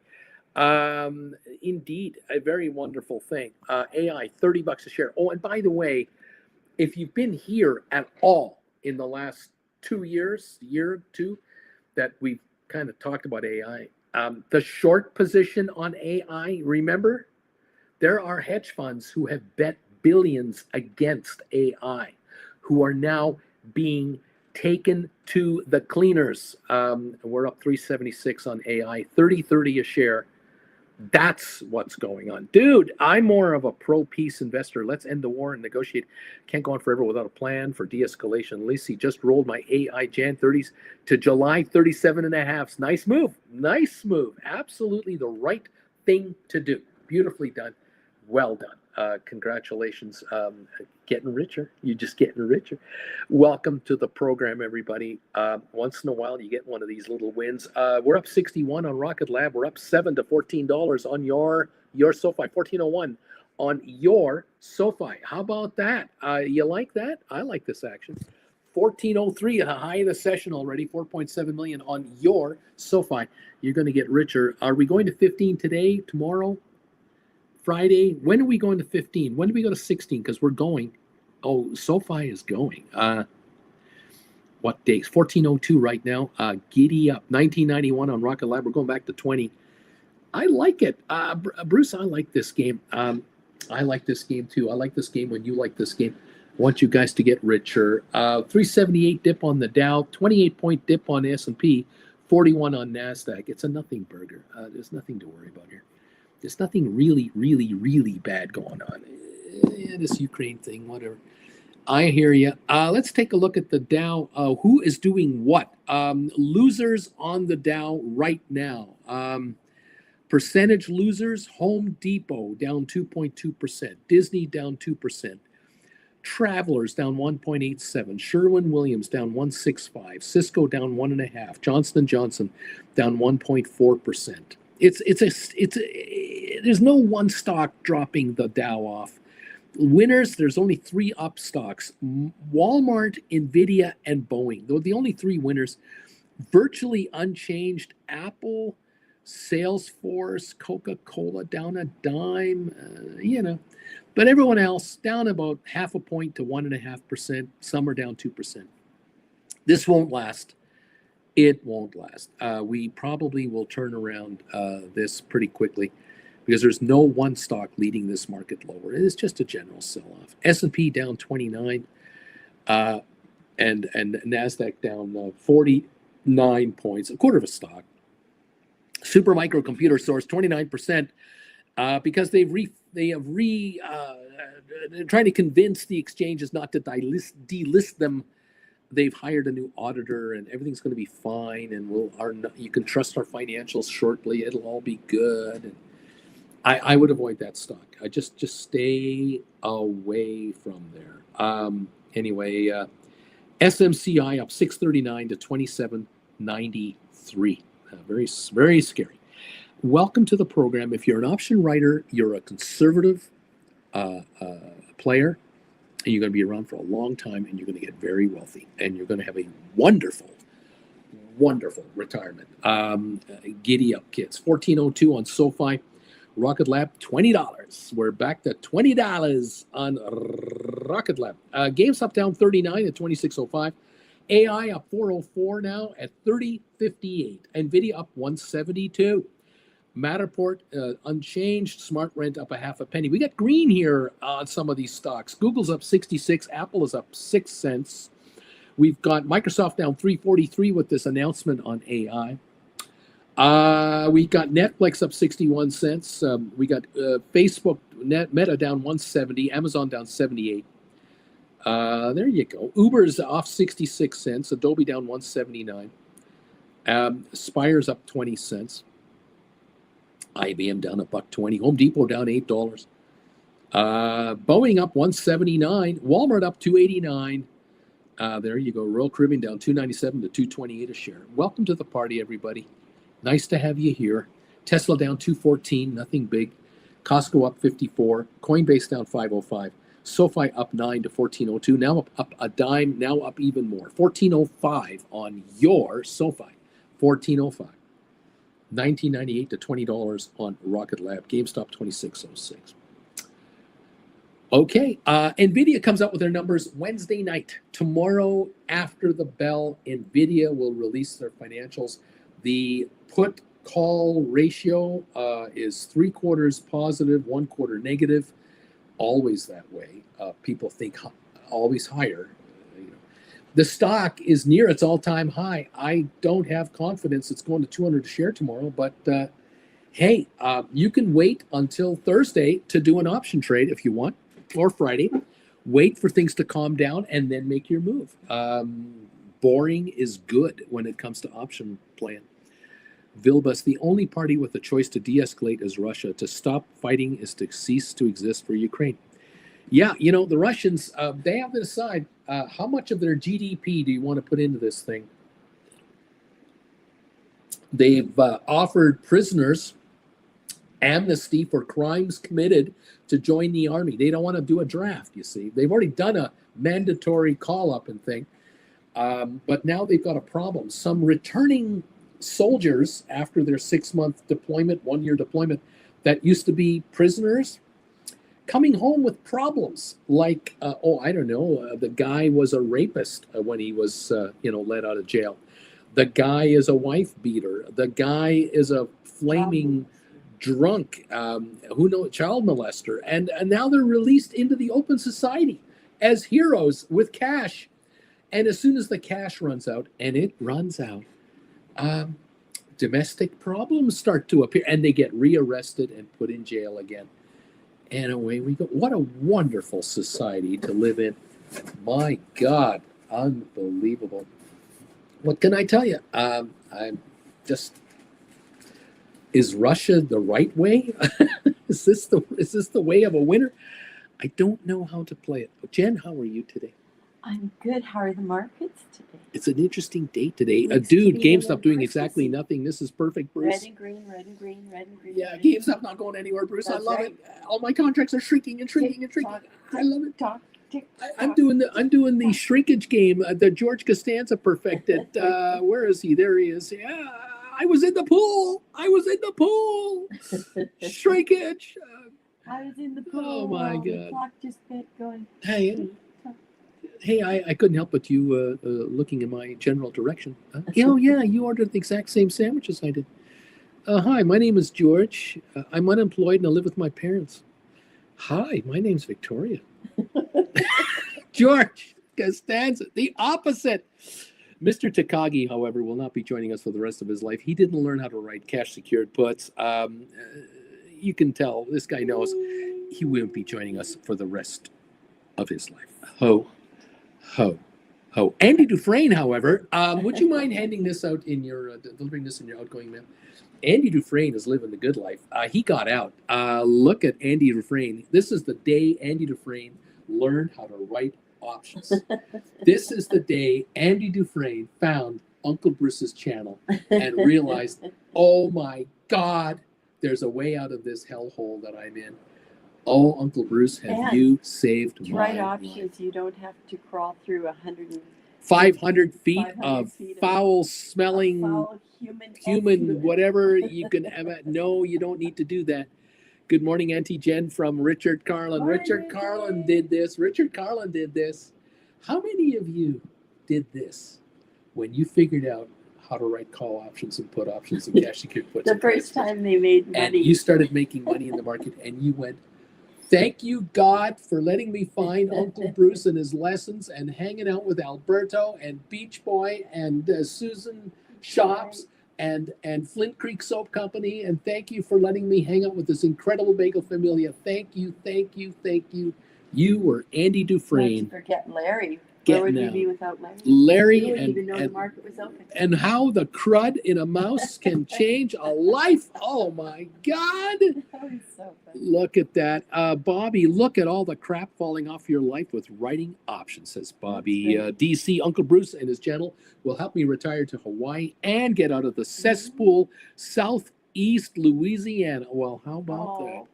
Indeed, a very wonderful thing. AI, $30 a share. Oh, and by the way, if you've been here at all in the last 2 years, year or two, that we've kind of talked about AI, the short position on AI, remember? There are hedge funds who have bet billions against AI, who are now being taken to the cleaners. We're up 376 on AI, 30.30 a share. That's what's going on. Dude, I'm more of a pro-peace investor. Let's end the war and negotiate. Can't go on forever without a plan for de-escalation. Lacey just rolled my AI Jan 30s to July 37 and a half. Nice move. Nice move. Absolutely the right thing to do. Beautifully done. Well done. Congratulations. Getting richer. You're just getting richer. Welcome to the program, everybody. Once in a while, you get one of these little wins. We're up 61 on Rocket Lab. We're up $7 to $14 on your SoFi. 1401 on your SoFi. How about that? You like that? I like this action. 1403, a high of the session already. 4.7 million on your SoFi. You're going to get richer. Are we going to 15 today, tomorrow? Friday? When are we going to 15? When do we go to 16? Because we're going. Oh, SoFi is going. What days? 1402 right now. Giddy up. 1991 on Rocket Lab. We're going back to 20. I like it. Bruce, I like this game. I like this game too. I like this game when you like this game. I want you guys to get richer. 378 dip on the Dow. 28-point dip on S&P. 41 on NASDAQ. It's a nothing burger. There's nothing to worry about here. There's nothing really, really, really bad going on. This Ukraine thing, whatever. I hear you. Let's take a look at the Dow. Who is doing what? Losers on the Dow right now. Percentage losers, Home Depot down 2.2%. Disney down 2%. Travelers down 1.87. Sherwin-Williams down 1.65. Cisco down 1.5. Johnson & Johnson down 1.4%. There's no one stock dropping the Dow off. Winners, there's only three up stocks. Walmart, Nvda, and Boeing. They're the only three winners. Virtually unchanged. Apple, Salesforce, Coca-Cola down a dime, But everyone else down about 0.5 point to 1.5%. Some are down 2%. This won't last. It won't last. We probably will turn around this pretty quickly because there's no one stock leading this market lower. It is just a general sell-off. S&P down 29, and NASDAQ down 49 points, a quarter of a stock. Super Microcomputer Source 29%, because they're trying to convince the exchanges not to delist them. They've hired a new auditor, and everything's going to be fine. And you can trust our financials shortly. It'll all be good. And I would avoid that stock. I just stay away from there. Anyway, SMCI up 639 to 2793. Very, very scary. Welcome to the program. If you're an option writer, you're a conservative player, and you're going to be around for a long time, and you're going to get very wealthy, and you're going to have a wonderful, wonderful retirement. Giddy up, kids. 1402 on SoFi. Rocket Lab, $20. We're back to $20 on Rocket Lab. GameStop down 39 at 2605. AI up 404 now at 3058. Nvidia up 172. Matterport unchanged. Smart Rent up 0.5 penny. We got green here on some of these stocks. Google's up 66. Apple is up 6 cents. We've got Microsoft down 343 with this announcement on AI. We got Netflix up 61 cents. We got Facebook, Meta down 170. Amazon down 78. There you go. Uber's off 66 cents. Adobe down 179. Spire's up 20 cents. IBM down $1.20. Home Depot down $8. Boeing up 179. Walmart up 289. There you go. Royal Caribbean down 297 to 228 a share. Welcome to the party, everybody. Nice to have you here. Tesla down 214. Nothing big. Costco up 54. Coinbase down 505. SoFi up 9 to 1402. Now up a dime. Now up even more. 1405 on your SoFi. 1405. $19.98 to $20 on Rocket Lab. GameStop 2606. Okay, Nvidia comes out with their numbers Wednesday night. Tomorrow after the bell, Nvidia will release their financials. The put call ratio is 3/4 positive, 1/4 negative. Always that way. People think always higher. The stock is near its all-time high. I don't have confidence it's going to 200 a share tomorrow, but hey, you can wait until Thursday to do an option trade if you want, or Friday. Wait for things to calm down and then make your move. Boring is good when it comes to option playing. Vilbus, the only party with a choice to de-escalate is Russia. To stop fighting is to cease to exist for Ukraine. Yeah, the Russians, they have to decide how much of their GDP do you want to put into this thing? They've offered prisoners amnesty for crimes committed to join the army. They don't want to do a draft, you see. They've already done a mandatory call-up and thing, but now they've got a problem. Some returning soldiers after their 6-month deployment, 1-year deployment, that used to be prisoners, coming home with problems like, I don't know, the guy was a rapist when he was, let out of jail. The guy is a wife beater. The guy is a flaming drunk, child molester. And now they're released into the open society as heroes with cash. And as soon as the cash runs out, and it runs out, domestic problems start to appear, and they get rearrested and put in jail again. And away we go. What a wonderful society to live in. My God, unbelievable. What can I tell you? I'm just, is Russia the right way? Is this the way of a winner? I don't know how to play it. Jen, how are you today? I'm good. How are the markets today? It's an interesting day today. Dude, GameStop doing exactly nothing. This is perfect, Bruce. Red and green, red and green, red and green. Yeah, GameStop not going anywhere, Bruce. I love it. All my contracts are shrinking and shrinking and shrinking. I love it. I'm doing the shrinkage game. The George Costanza perfected. Where is he? There he is. Yeah, I was in the pool. Shrinkage. I was in the pool. Oh my God. The clock just kept going. Hey, I couldn't help but you looking in my general direction. Yeah, you ordered the exact same sandwiches I did. Hi, my name is George. I'm unemployed and I live with my parents. Hi, my name's Victoria. George Costanza, the opposite. Mr. Takagi, however, will not be joining us for the rest of his life. He didn't learn how to write cash-secured puts. You can tell this guy knows he won't be joining us for the rest of his life. Ho. Andy Dufresne, however, would you mind handing this out in your, delivering this in your outgoing mail? Andy Dufresne is living the good life. He got out. Look at Andy Dufresne. This is the day Andy Dufresne learned how to write options. This is the day Andy Dufresne found Uncle Bruce's channel and realized, oh my God, there's a way out of this hellhole that I'm in. Oh, Uncle Bruce, have you saved my life? To write options, you don't have to crawl through 500 feet of foul-smelling, human whatever you can have. No, you don't need to do that. Good morning, Auntie Jen from Richard Carlin. Richard Carlin did this. How many of you did this when you figured out how to write call options and put options and cash secured puts? The first time they made money. And you started making money in the market and you went, thank you, God, for letting me find Uncle Bruce and his lessons and hanging out with Alberto and Beach Boy and Susan Shops and Flint Creek Soap Company. And thank you for letting me hang out with this incredible bagel familia. Thank you. You were Andy Dufresne. Not to forget Larry. Where would we be without Larry? Larry wouldn't even know the market was open. And how the crud in a mouse can change a life. Oh my God. That was so funny. Look at that. Bobby, look at all the crap falling off your life with writing options, says Bobby. DC, Uncle Bruce and his channel will help me retire to Hawaii and get out of the cesspool, Southeast Louisiana. Well, how about that?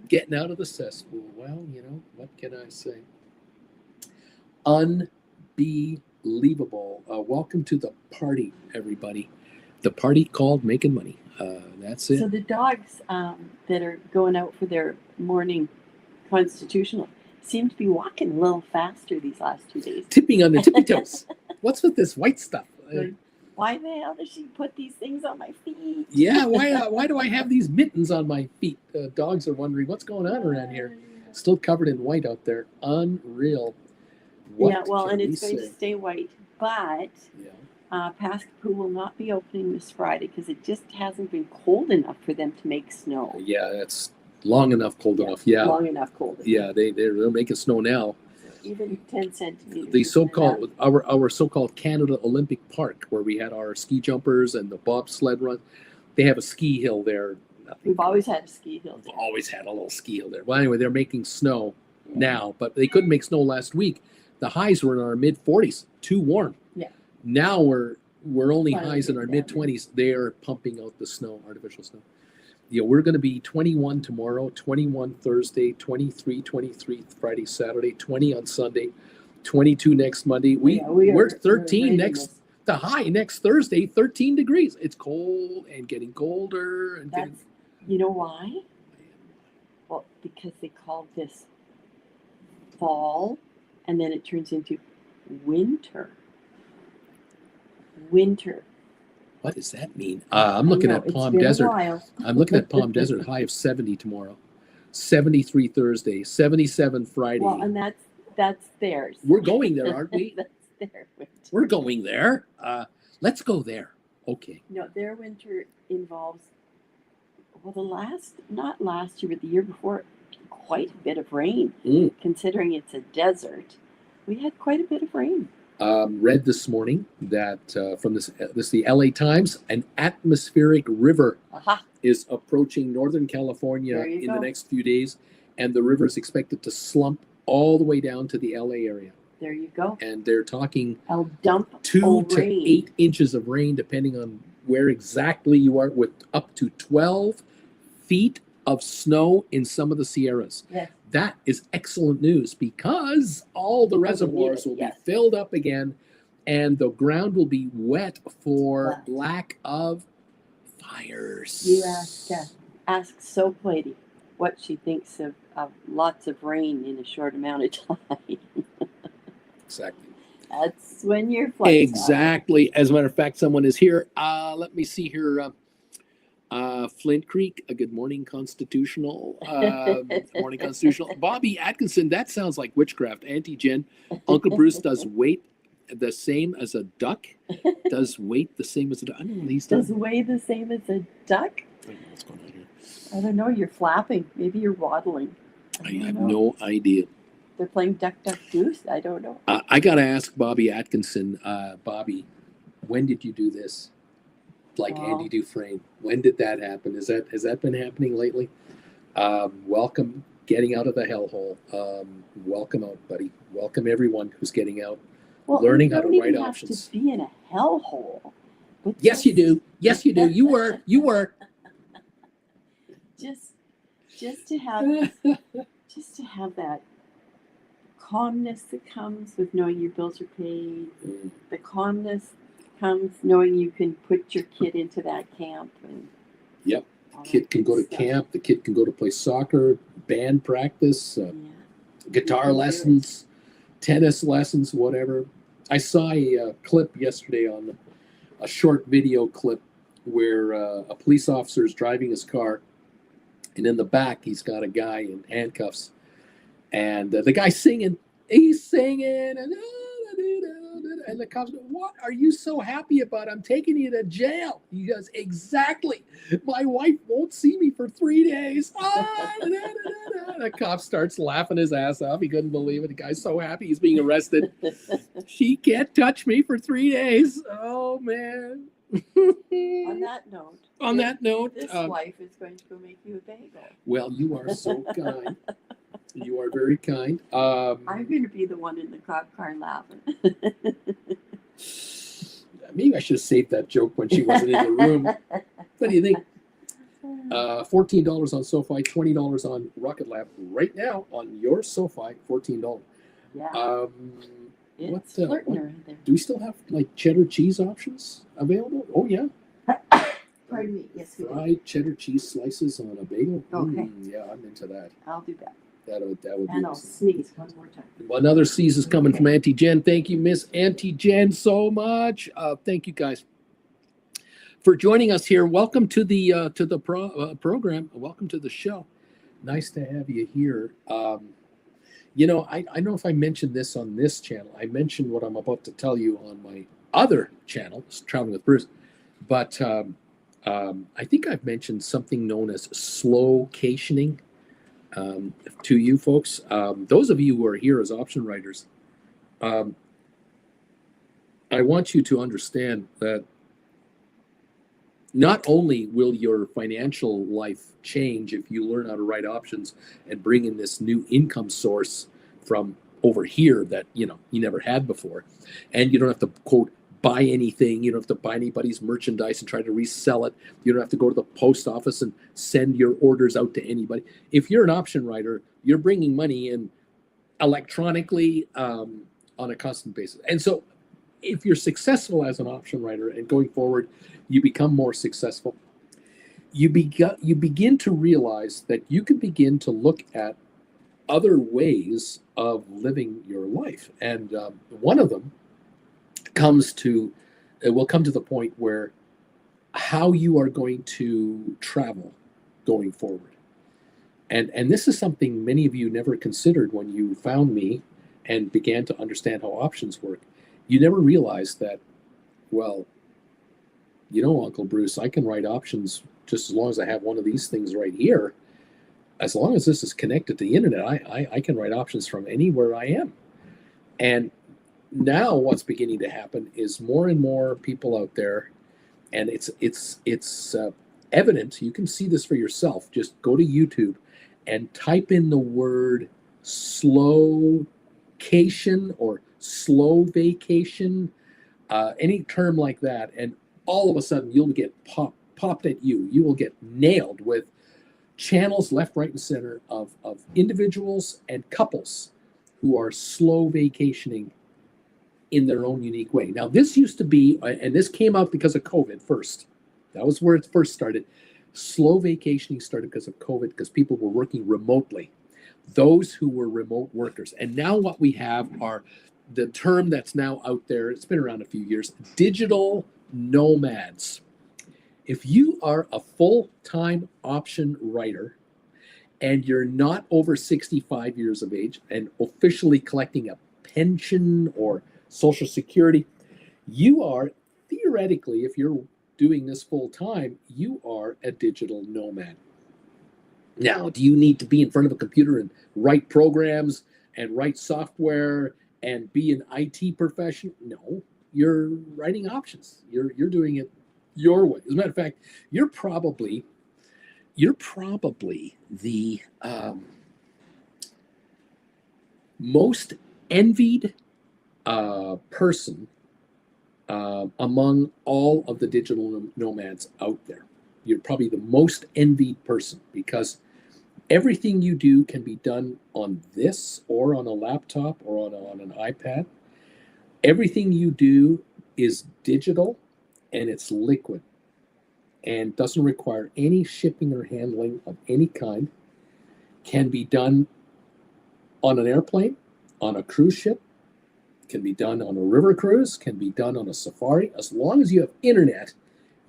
Getting out of the cesspool. Well, what can I say? Unbelievable. Welcome to the party, everybody. The party called Making Money. That's it. So the dogs that are going out for their morning constitutional seem to be walking a little faster these last 2 days. Tipping on the tippy toes. What's with this white stuff? Why the hell does she put these things on my feet? Yeah, why do I have these mittens on my feet? Dogs are wondering what's going on around here. Still covered in white out there. Unreal. What Yeah, well, can and we it's going to say? stay white, but Yeah. Pascapoo will not be opening this Friday because it just hasn't been cold enough for them to make snow. Yeah, that's long enough, cold enough. Yeah. Long enough cold enough. Yeah, they're making snow now. So even 10 centimeters. The isn't so-called enough. our so-called Canada Olympic Park, where we had our ski jumpers and the bobsled run, they have a ski hill there. We've always had a ski hill We've there. always had a little ski hill there. Well, anyway, they're making snow now, but they couldn't make snow last week. The highs were in our mid 40s, too warm. Yeah. Now we're only Finally highs in getting our down mid 20s. They're pumping out the snow, artificial snow. Yeah, we're going to be 21 tomorrow, 21 Thursday, 23 Friday, Saturday, 20 on Sunday, 22 next Monday. We're 13 next. The high next Thursday, 13 degrees. It's cold and getting colder. And That's, you know why? Well, because they call this fall, and then it turns into winter. Winter. What does that mean? I'm looking at Palm Desert. I'm looking at Palm Desert, high of 70 tomorrow, 73 Thursday, 77 Friday. Well, and that's theirs. We're going there, aren't we? That's their winter. We're going there. Let's go there. Okay. No, their winter involves, well, not last year, but the year before, quite a bit of rain. Considering it's a desert, we had quite a bit of rain. Read this morning that from this the LA Times, an atmospheric river is approaching Northern California in the next few days, and the river is expected to slump all the way down to the LA area. There you go. And they're talking I'll dump 2 to 8 inches of rain, depending on where exactly you are, with up to 12 feet of snow in some of the Sierras. Yes. That is excellent news because all the reservoirs will be filled up again and the ground will be wet for lack of fires. You ask Soap Lady what she thinks of lots of rain in a short amount of time. Exactly. That's when you're flying. Exactly. As a matter of fact, someone is here. Let me see here. Flint Creek, a good morning, Constitutional. Morning, Constitutional. Bobby Atkinson, that sounds like witchcraft. Auntie Jen, Uncle Bruce does weight the same as a duck. Does weight the same as a duck? I don't know these does weigh the same as a duck? I don't know what's going on here. I don't know. You're flapping. Maybe you're waddling. I have no idea. They're playing Duck, Duck, Goose. I don't know. I got to ask Bobby Atkinson, Bobby, when did you do this? Like Andy Dufresne. When did that happen? Has that been happening lately? Welcome getting out of the hellhole. Welcome out, buddy. Welcome everyone who's getting out, learning how to write options. You don't even have to be in a hellhole. Yes, you do. Yes, you do. You were. Just to have that calmness that comes with knowing your bills are paid. The calmness comes knowing you can put your kid into that camp. And yep. Kid can go to camp. The kid can go to play soccer, band practice, guitar lessons, tennis lessons, whatever. I saw a clip yesterday on a short video clip where a police officer is driving his car, and in the back he's got a guy in handcuffs, and the guy's singing. He's singing, and the cops go, "What are you so happy about? I'm taking you to jail." He goes, "Exactly. My wife won't see me for 3 days." The cop starts laughing his ass off. He couldn't believe it. The guy's so happy he's being arrested. She can't touch me for 3 days. Oh, man. On that note, this wife is going to go make you a bagel. Well, you are so kind. You are very kind. I'm going to be the one in the cop car laughing. Maybe I should have saved that joke when she wasn't in the room. What do you think? $14 on Sofi, $20 on Rocket Lab right now on your Sofi, $14. Yeah. It's flirting around there. Do we still have like cheddar cheese options available? Oh yeah. Pardon me. Yes, we do. Fried cheddar cheese slices on a bagel. Okay. Yeah, I'm into that. I'll do that. That would be and I'll awesome. sneeze one more time. Another sneeze is coming from Auntie Jen. Thank you, Miss Auntie Jen, so much. Thank you, guys. for joining us here. Welcome to the program. Welcome to the show. Nice to have you here. I don't know if I mentioned this on this channel. I mentioned what I'm about to tell you on my other channel, Traveling with Bruce. But I think I've mentioned something known as slow-cationing to you folks. Those of you who are here as option writers, I want you to understand that not only will your financial life change if you learn how to write options and bring in this new income source from over here that you never had before, and you don't have to quote buy anything, you don't have to buy anybody's merchandise and try to resell it, you don't have to go to the post office and send your orders out to anybody. If you're an option writer, you're bringing money in electronically on a constant basis. And so if you're successful as an option writer and going forward you become more successful, you begin to realize that you can begin to look at other ways of living your life. And one of them will come to the point where how you are going to travel going forward. And this is something many of you never considered when you found me and began to understand how options work. You never realized that, well, Uncle Bruce, I can write options just as long as I have one of these things right here. As long as this is connected to the internet, I can write options from anywhere I am. And now what's beginning to happen is more and more people out there, and it's evident. You can see this for yourself. Just go to YouTube and type in the word slow-cation or slow vacation, any term like that, and all of a sudden you'll get popped at you. You will get nailed with channels left, right, and center of individuals and couples who are slow vacationing in their own unique way. Now, this used to be, and this came out because of COVID first. That was where it first started. Slow vacationing started because of COVID, because people were working remotely. Those who were remote workers. And now what we have are the term that's now out there, it's been around a few years, digital nomads. If you are a full-time option writer and you're not over 65 years of age and officially collecting a pension or Social Security, you are theoretically, if you're doing this full-time, you are a digital nomad. Now, do you need to be in front of a computer and write programs and write software and be an IT professional? No, you're writing options. You're doing it your way. As a matter of fact, you're probably the most envied person among all of the digital nomads out there. You're probably the most envied person because everything you do can be done on this or on a laptop or on an iPad. Everything you do is digital and it's liquid and doesn't require any shipping or handling of any kind. Can be done on an airplane, on a cruise ship, can be done on a river cruise, can be done on a safari. As long as you have internet,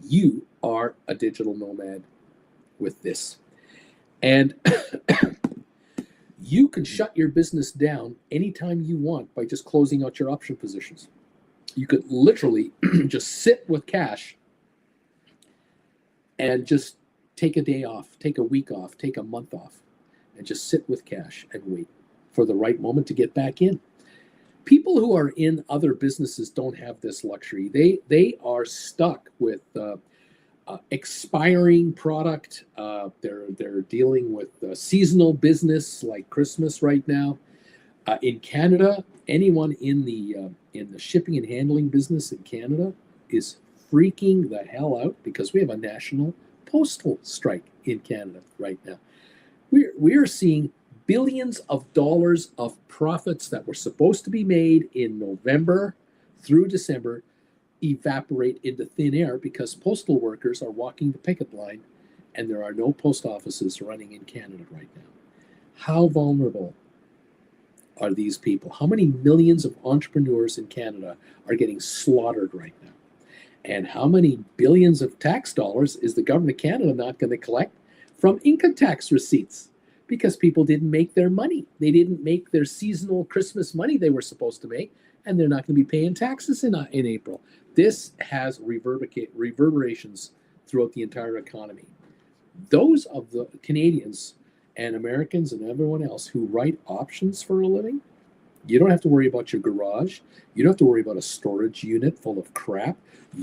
you are a digital nomad with this. And you can shut your business down anytime you want by just closing out your option positions. You could literally just sit with cash and just take a day off, take a week off, take a month off, and just sit with cash and wait for the right moment to get back in. People who are in other businesses don't have this luxury. They are stuck with expiring product. They're dealing with seasonal business like Christmas right now. In Canada, anyone in the shipping and handling business in Canada is freaking the hell out because we have a national postal strike in Canada right now. We are seeing billions of dollars of profits that were supposed to be made in November through December evaporate into thin air because postal workers are walking the picket line and there are no post offices running in Canada right now. How vulnerable are these people? How many millions of entrepreneurs in Canada are getting slaughtered right now? And how many billions of tax dollars is the government of Canada not going to collect from income tax receipts? Because people didn't make their money. They didn't make their seasonal Christmas money they were supposed to make, and they're not going to be paying taxes in April. This has reverberations throughout the entire economy. Those of the Canadians and Americans and everyone else who write options for a living, you don't have to worry about your garage. You don't have to worry about a storage unit full of crap.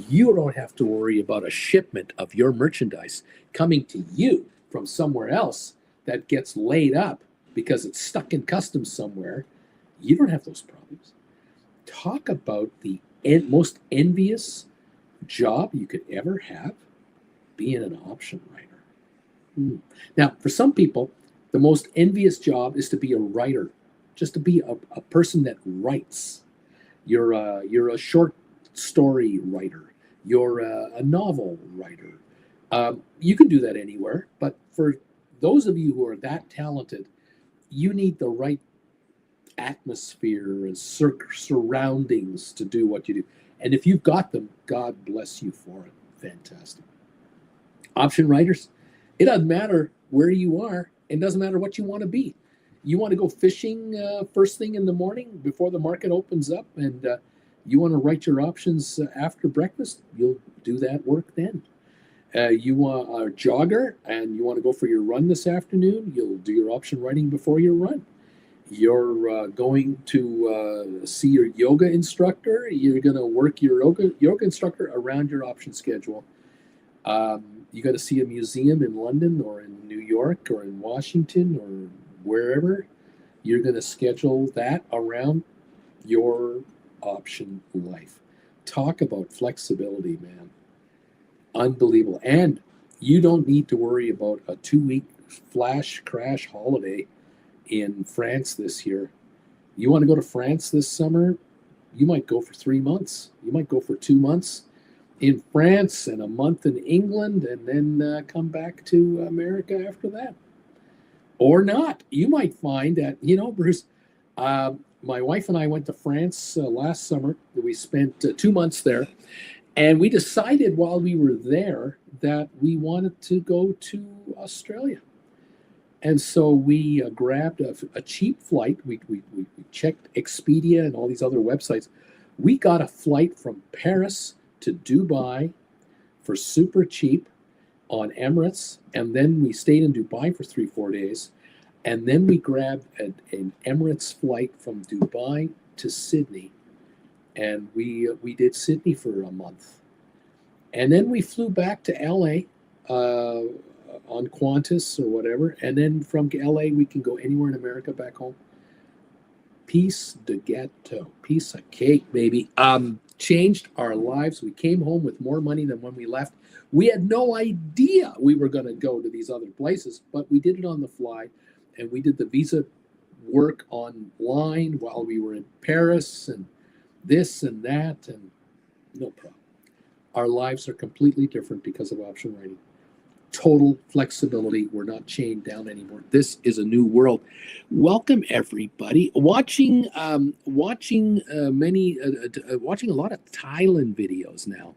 You don't have to worry about a shipment of your merchandise coming to you from somewhere else that gets laid up because it's stuck in customs somewhere. You don't have those problems. Talk about the most envious job you could ever have, being an option writer. Now, for some people, the most envious job is to be a writer, just to be a person that writes. You're a short story writer. You're a novel writer. You can do that anywhere, but for those of you who are that talented, you need the right atmosphere and surroundings to do what you do. And if you've got them, God bless you for it. Fantastic. Option writers, it doesn't matter where you are. It doesn't matter what you want to be. You want to go fishing first thing in the morning before the market opens up, and you want to write your options after breakfast, you'll do that work then. You are a jogger and you want to go for your run this afternoon, you'll do your option writing before your run. You're going to see your yoga instructor, you're going to work your yoga instructor around your option schedule. You got to see a museum in London or in New York or in Washington or wherever, you're going to schedule that around your option life. Talk about flexibility, man. Unbelievable. And you don't need to worry about a 2-week flash crash holiday in France this year. You want to go to France this summer? You might go for 3 months. You might go for 2 months in France and a month in England, and then come back to America after that. Or not. You might find that, Bruce, my wife and I went to France last summer. We spent 2 months there. And we decided while we were there that we wanted to go to Australia. And so we grabbed a cheap flight. We checked Expedia and all these other websites. We got a flight from Paris to Dubai for super cheap on Emirates. And then we stayed in Dubai for 3-4 days. And then we grabbed an Emirates flight from Dubai to Sydney. And we did Sydney for a month. And then we flew back to LA on Qantas or whatever. And then from LA, we can go anywhere in America back home. Piece de gâteau, piece of cake, baby. Changed our lives. We came home with more money than when we left. We had no idea we were going to go to these other places, but we did it on the fly. And we did the visa work online while we were in Paris and this and that, and no problem. Our lives are completely different because of option writing. Total flexibility. We're not chained down anymore. This is a new world. Welcome everybody. Watching a lot of Thailand videos now.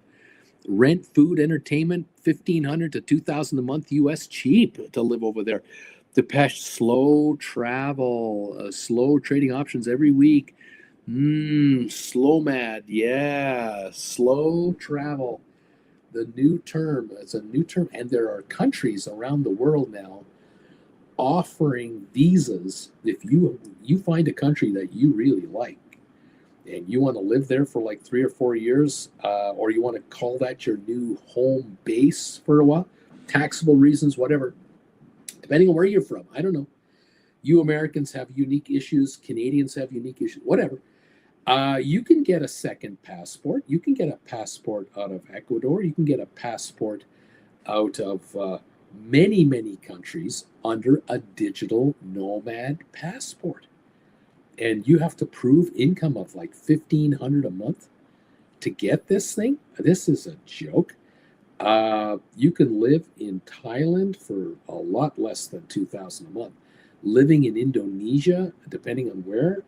Rent, food, entertainment, $1,500 to $2,000 a month US, cheap to live over there. Depeche, slow travel, slow trading options every week. Slow mad, yeah, slow travel. The new term, it's a new term, and there are countries around the world now offering visas. If you find a country that you really like and you want to live there for like 3 or 4 years, or you want to call that your new home base for a while, taxable reasons, whatever, depending on where you're from, I don't know. You Americans have unique issues, Canadians have unique issues, whatever. You can get a second passport. You can get a passport out of Ecuador. You can get a passport out of many, many countries under a digital nomad passport. And you have to prove income of like $1,500 a month to get this thing. This is a joke. You can live in Thailand for a lot less than $2,000 a month. Living in Indonesia, depending on where,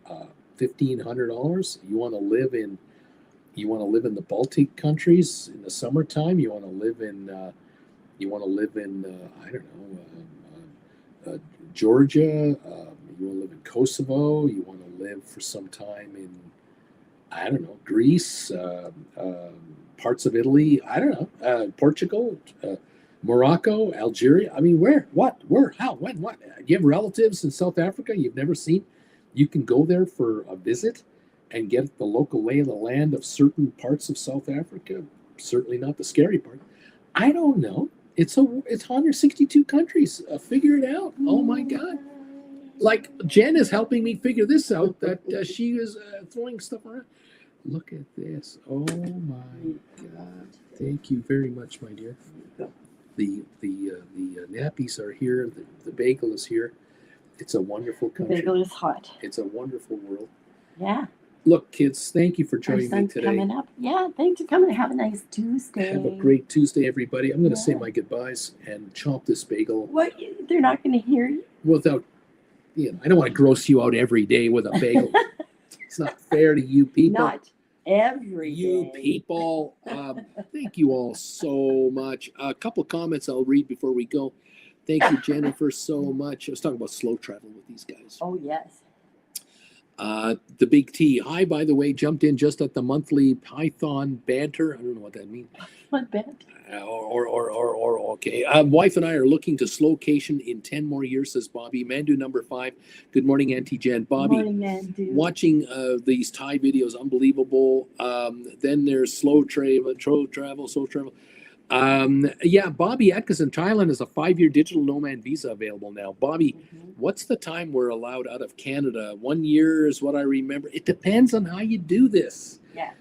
$1,500. You want to live in You want to live in the Baltic countries in the summertime. You want to live in I don't know, Georgia. You want to live in Kosovo. You want to live for some time in, I don't know, Greece, parts of Italy. I don't know, Portugal, Morocco, Algeria. I mean, where, what, where, how, when, what? You have relatives in South Africa you've never seen. You can go there for a visit and get the local lay of the land of certain parts of South Africa. Certainly not the scary part. I don't know. It's 162 countries. Figure it out. Oh my God! Like Jen is helping me figure this out. That she is throwing stuff around. Look at this. Oh my God! Thank you very much, my dear. The nappies are here. The bagel is here. It's a wonderful country. The bagel is hot. It's a wonderful world. Yeah. Look, kids, thank you for Our joining me sun's today. coming up. Yeah, thanks for coming. Have a nice Tuesday. Have a great Tuesday, everybody. I'm going to say Yeah. my goodbyes and chomp this bagel What? They're not going to hear you? without, I don't want to gross you out every day with a bagel. It's not fair to you people. Not every You day. people. Thank you all so much. A couple comments I'll read before we go. Thank you, Jennifer, so much. I was talking about slow travel with these guys. Oh, yes. The Big T. Hi, by the way, jumped in just at the monthly Python banter. I don't know what that means. What bad? Okay. Wife and I are looking to slowcation in 10 more years, says Bobby. Mandu number 5. Good morning, Auntie Jen. Bobby. Good morning, man, dude. Watching these Thai videos, unbelievable. Then there's slow travel. Yeah, Bobby Atkinson, Thailand has a 5-year digital nomad visa available now. Bobby, what's the time we're allowed out of Canada? 1 year is what I remember. It depends on how you do this. Yeah.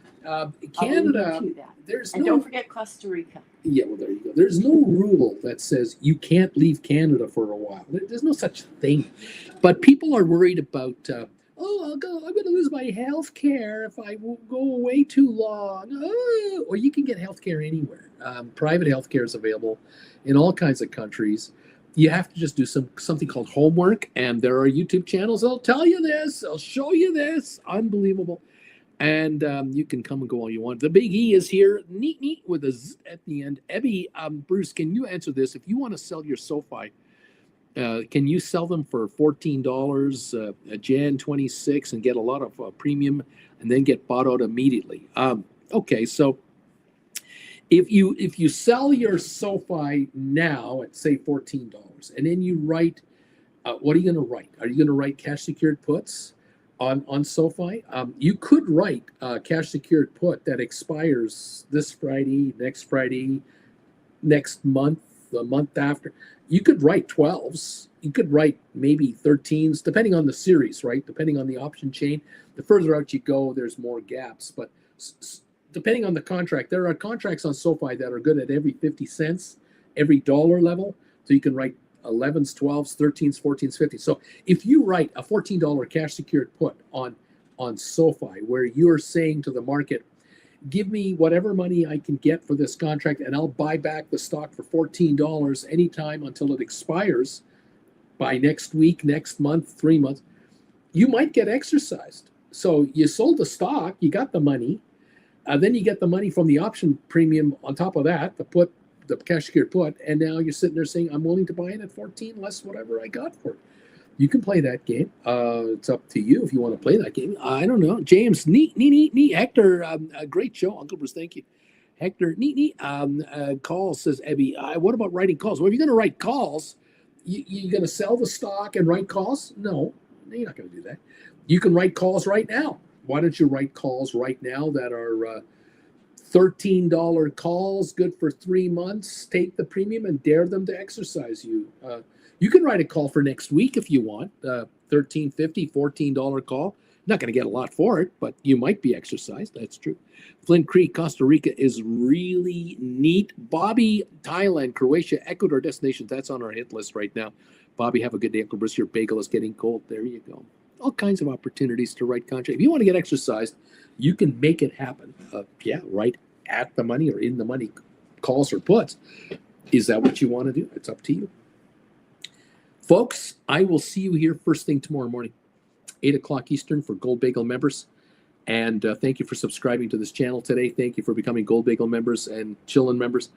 Canada, Do that. there's And no. don't forget Costa Rica. Yeah, well, there you go. There's no rule that says you can't leave Canada for a while. There's no such thing. But people are worried about, I'm going to lose my health care if I go away too long. Oh, or you can get health care anywhere. Private health care is available in all kinds of countries. You have to just do something called homework, and there are YouTube channels that'll tell you this. They'll show you this. Unbelievable. And you can come and go all you want. The Big E is here, neat with a Z at the end. Ebby, Bruce, can you answer this? If you want to sell your Sofi, can you sell them for $14 a Jan 26 and get a lot of premium and then get bought out immediately? Okay, so if you sell your Sofi now at say $14 and then you write, what are you going to write? Are you going to write cash secured puts on Sofi? You could write a cash secured put that expires this Friday, next month, the month after. You could write 12s. You could write maybe 13s, depending on the series, right? Depending on the option chain. The further out you go, there's more gaps. But depending on the contract, there are contracts on Sofi that are good at every 50 cents, every dollar level. So you can write 11s, 12s, 13s, 14s, 50s. So if you write a $14 cash secured put on Sofi, where you're saying to the market, give me whatever money I can get for this contract, and I'll buy back the stock for $14 anytime until it expires by next week, next month, 3 months, you might get exercised. So you sold the stock, you got the money, then you get the money from the option premium on top of that, the cash secured put, and now you're sitting there saying, I'm willing to buy it at 14 less whatever I got for it. You can play that game. It's up to you if you want to play that game. I don't know. James, neat. Hector, a great show. Uncle Bruce, thank you. Hector, neat. Calls, says Ebby. What about writing calls? Well, if you're going to write calls, you're going to sell the stock and write calls? No, you're not going to do that. You can write calls right now. Why don't you write calls right now that are $13 calls, good for 3 months? Take the premium and dare them to exercise you. You can write a call for next week if you want. $13.50, $14 call. Not going to get a lot for it, but you might be exercised. That's true. Flint Creek, Costa Rica is really neat. Bobby, Thailand, Croatia, Ecuador destinations. That's on our hit list right now. Bobby, have a good day. Uncle Bruce, your bagel is getting cold. There you go. All kinds of opportunities to write contract. If you want to get exercised, you can make it happen. Right at the money or in the money calls or puts. Is that what you want to do? It's up to you. Folks, I will see you here first thing tomorrow morning, 8 o'clock Eastern for Gold Bagel members. And thank you for subscribing to this channel today. Thank you for becoming Gold Bagel members and Chillin' members.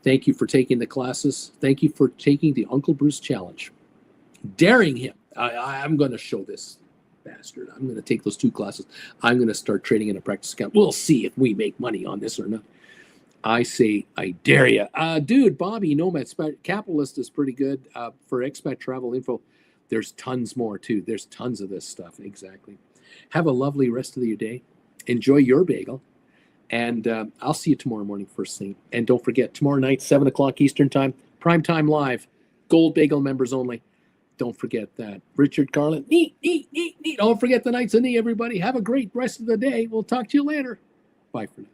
Thank you for taking the classes. Thank you for taking the Uncle Bruce Challenge. Daring him. I'm going to show this bastard. I'm going to take those 2 classes. I'm going to start trading in a practice account. We'll see if we make money on this or not. I say, I dare you. Dude, Bobby, Nomad Capitalist is pretty good for expat travel info. There's tons more, too. There's tons of this stuff. Exactly. Have a lovely rest of your day. Enjoy your bagel. And I'll see you tomorrow morning first thing. And don't forget, tomorrow night, 7 o'clock Eastern Time, Prime Time Live, Gold Bagel members only. Don't forget that. Richard Carlin, neat. Don't forget the Knights of Knee, everybody. Have a great rest of the day. We'll talk to you later. Bye for now.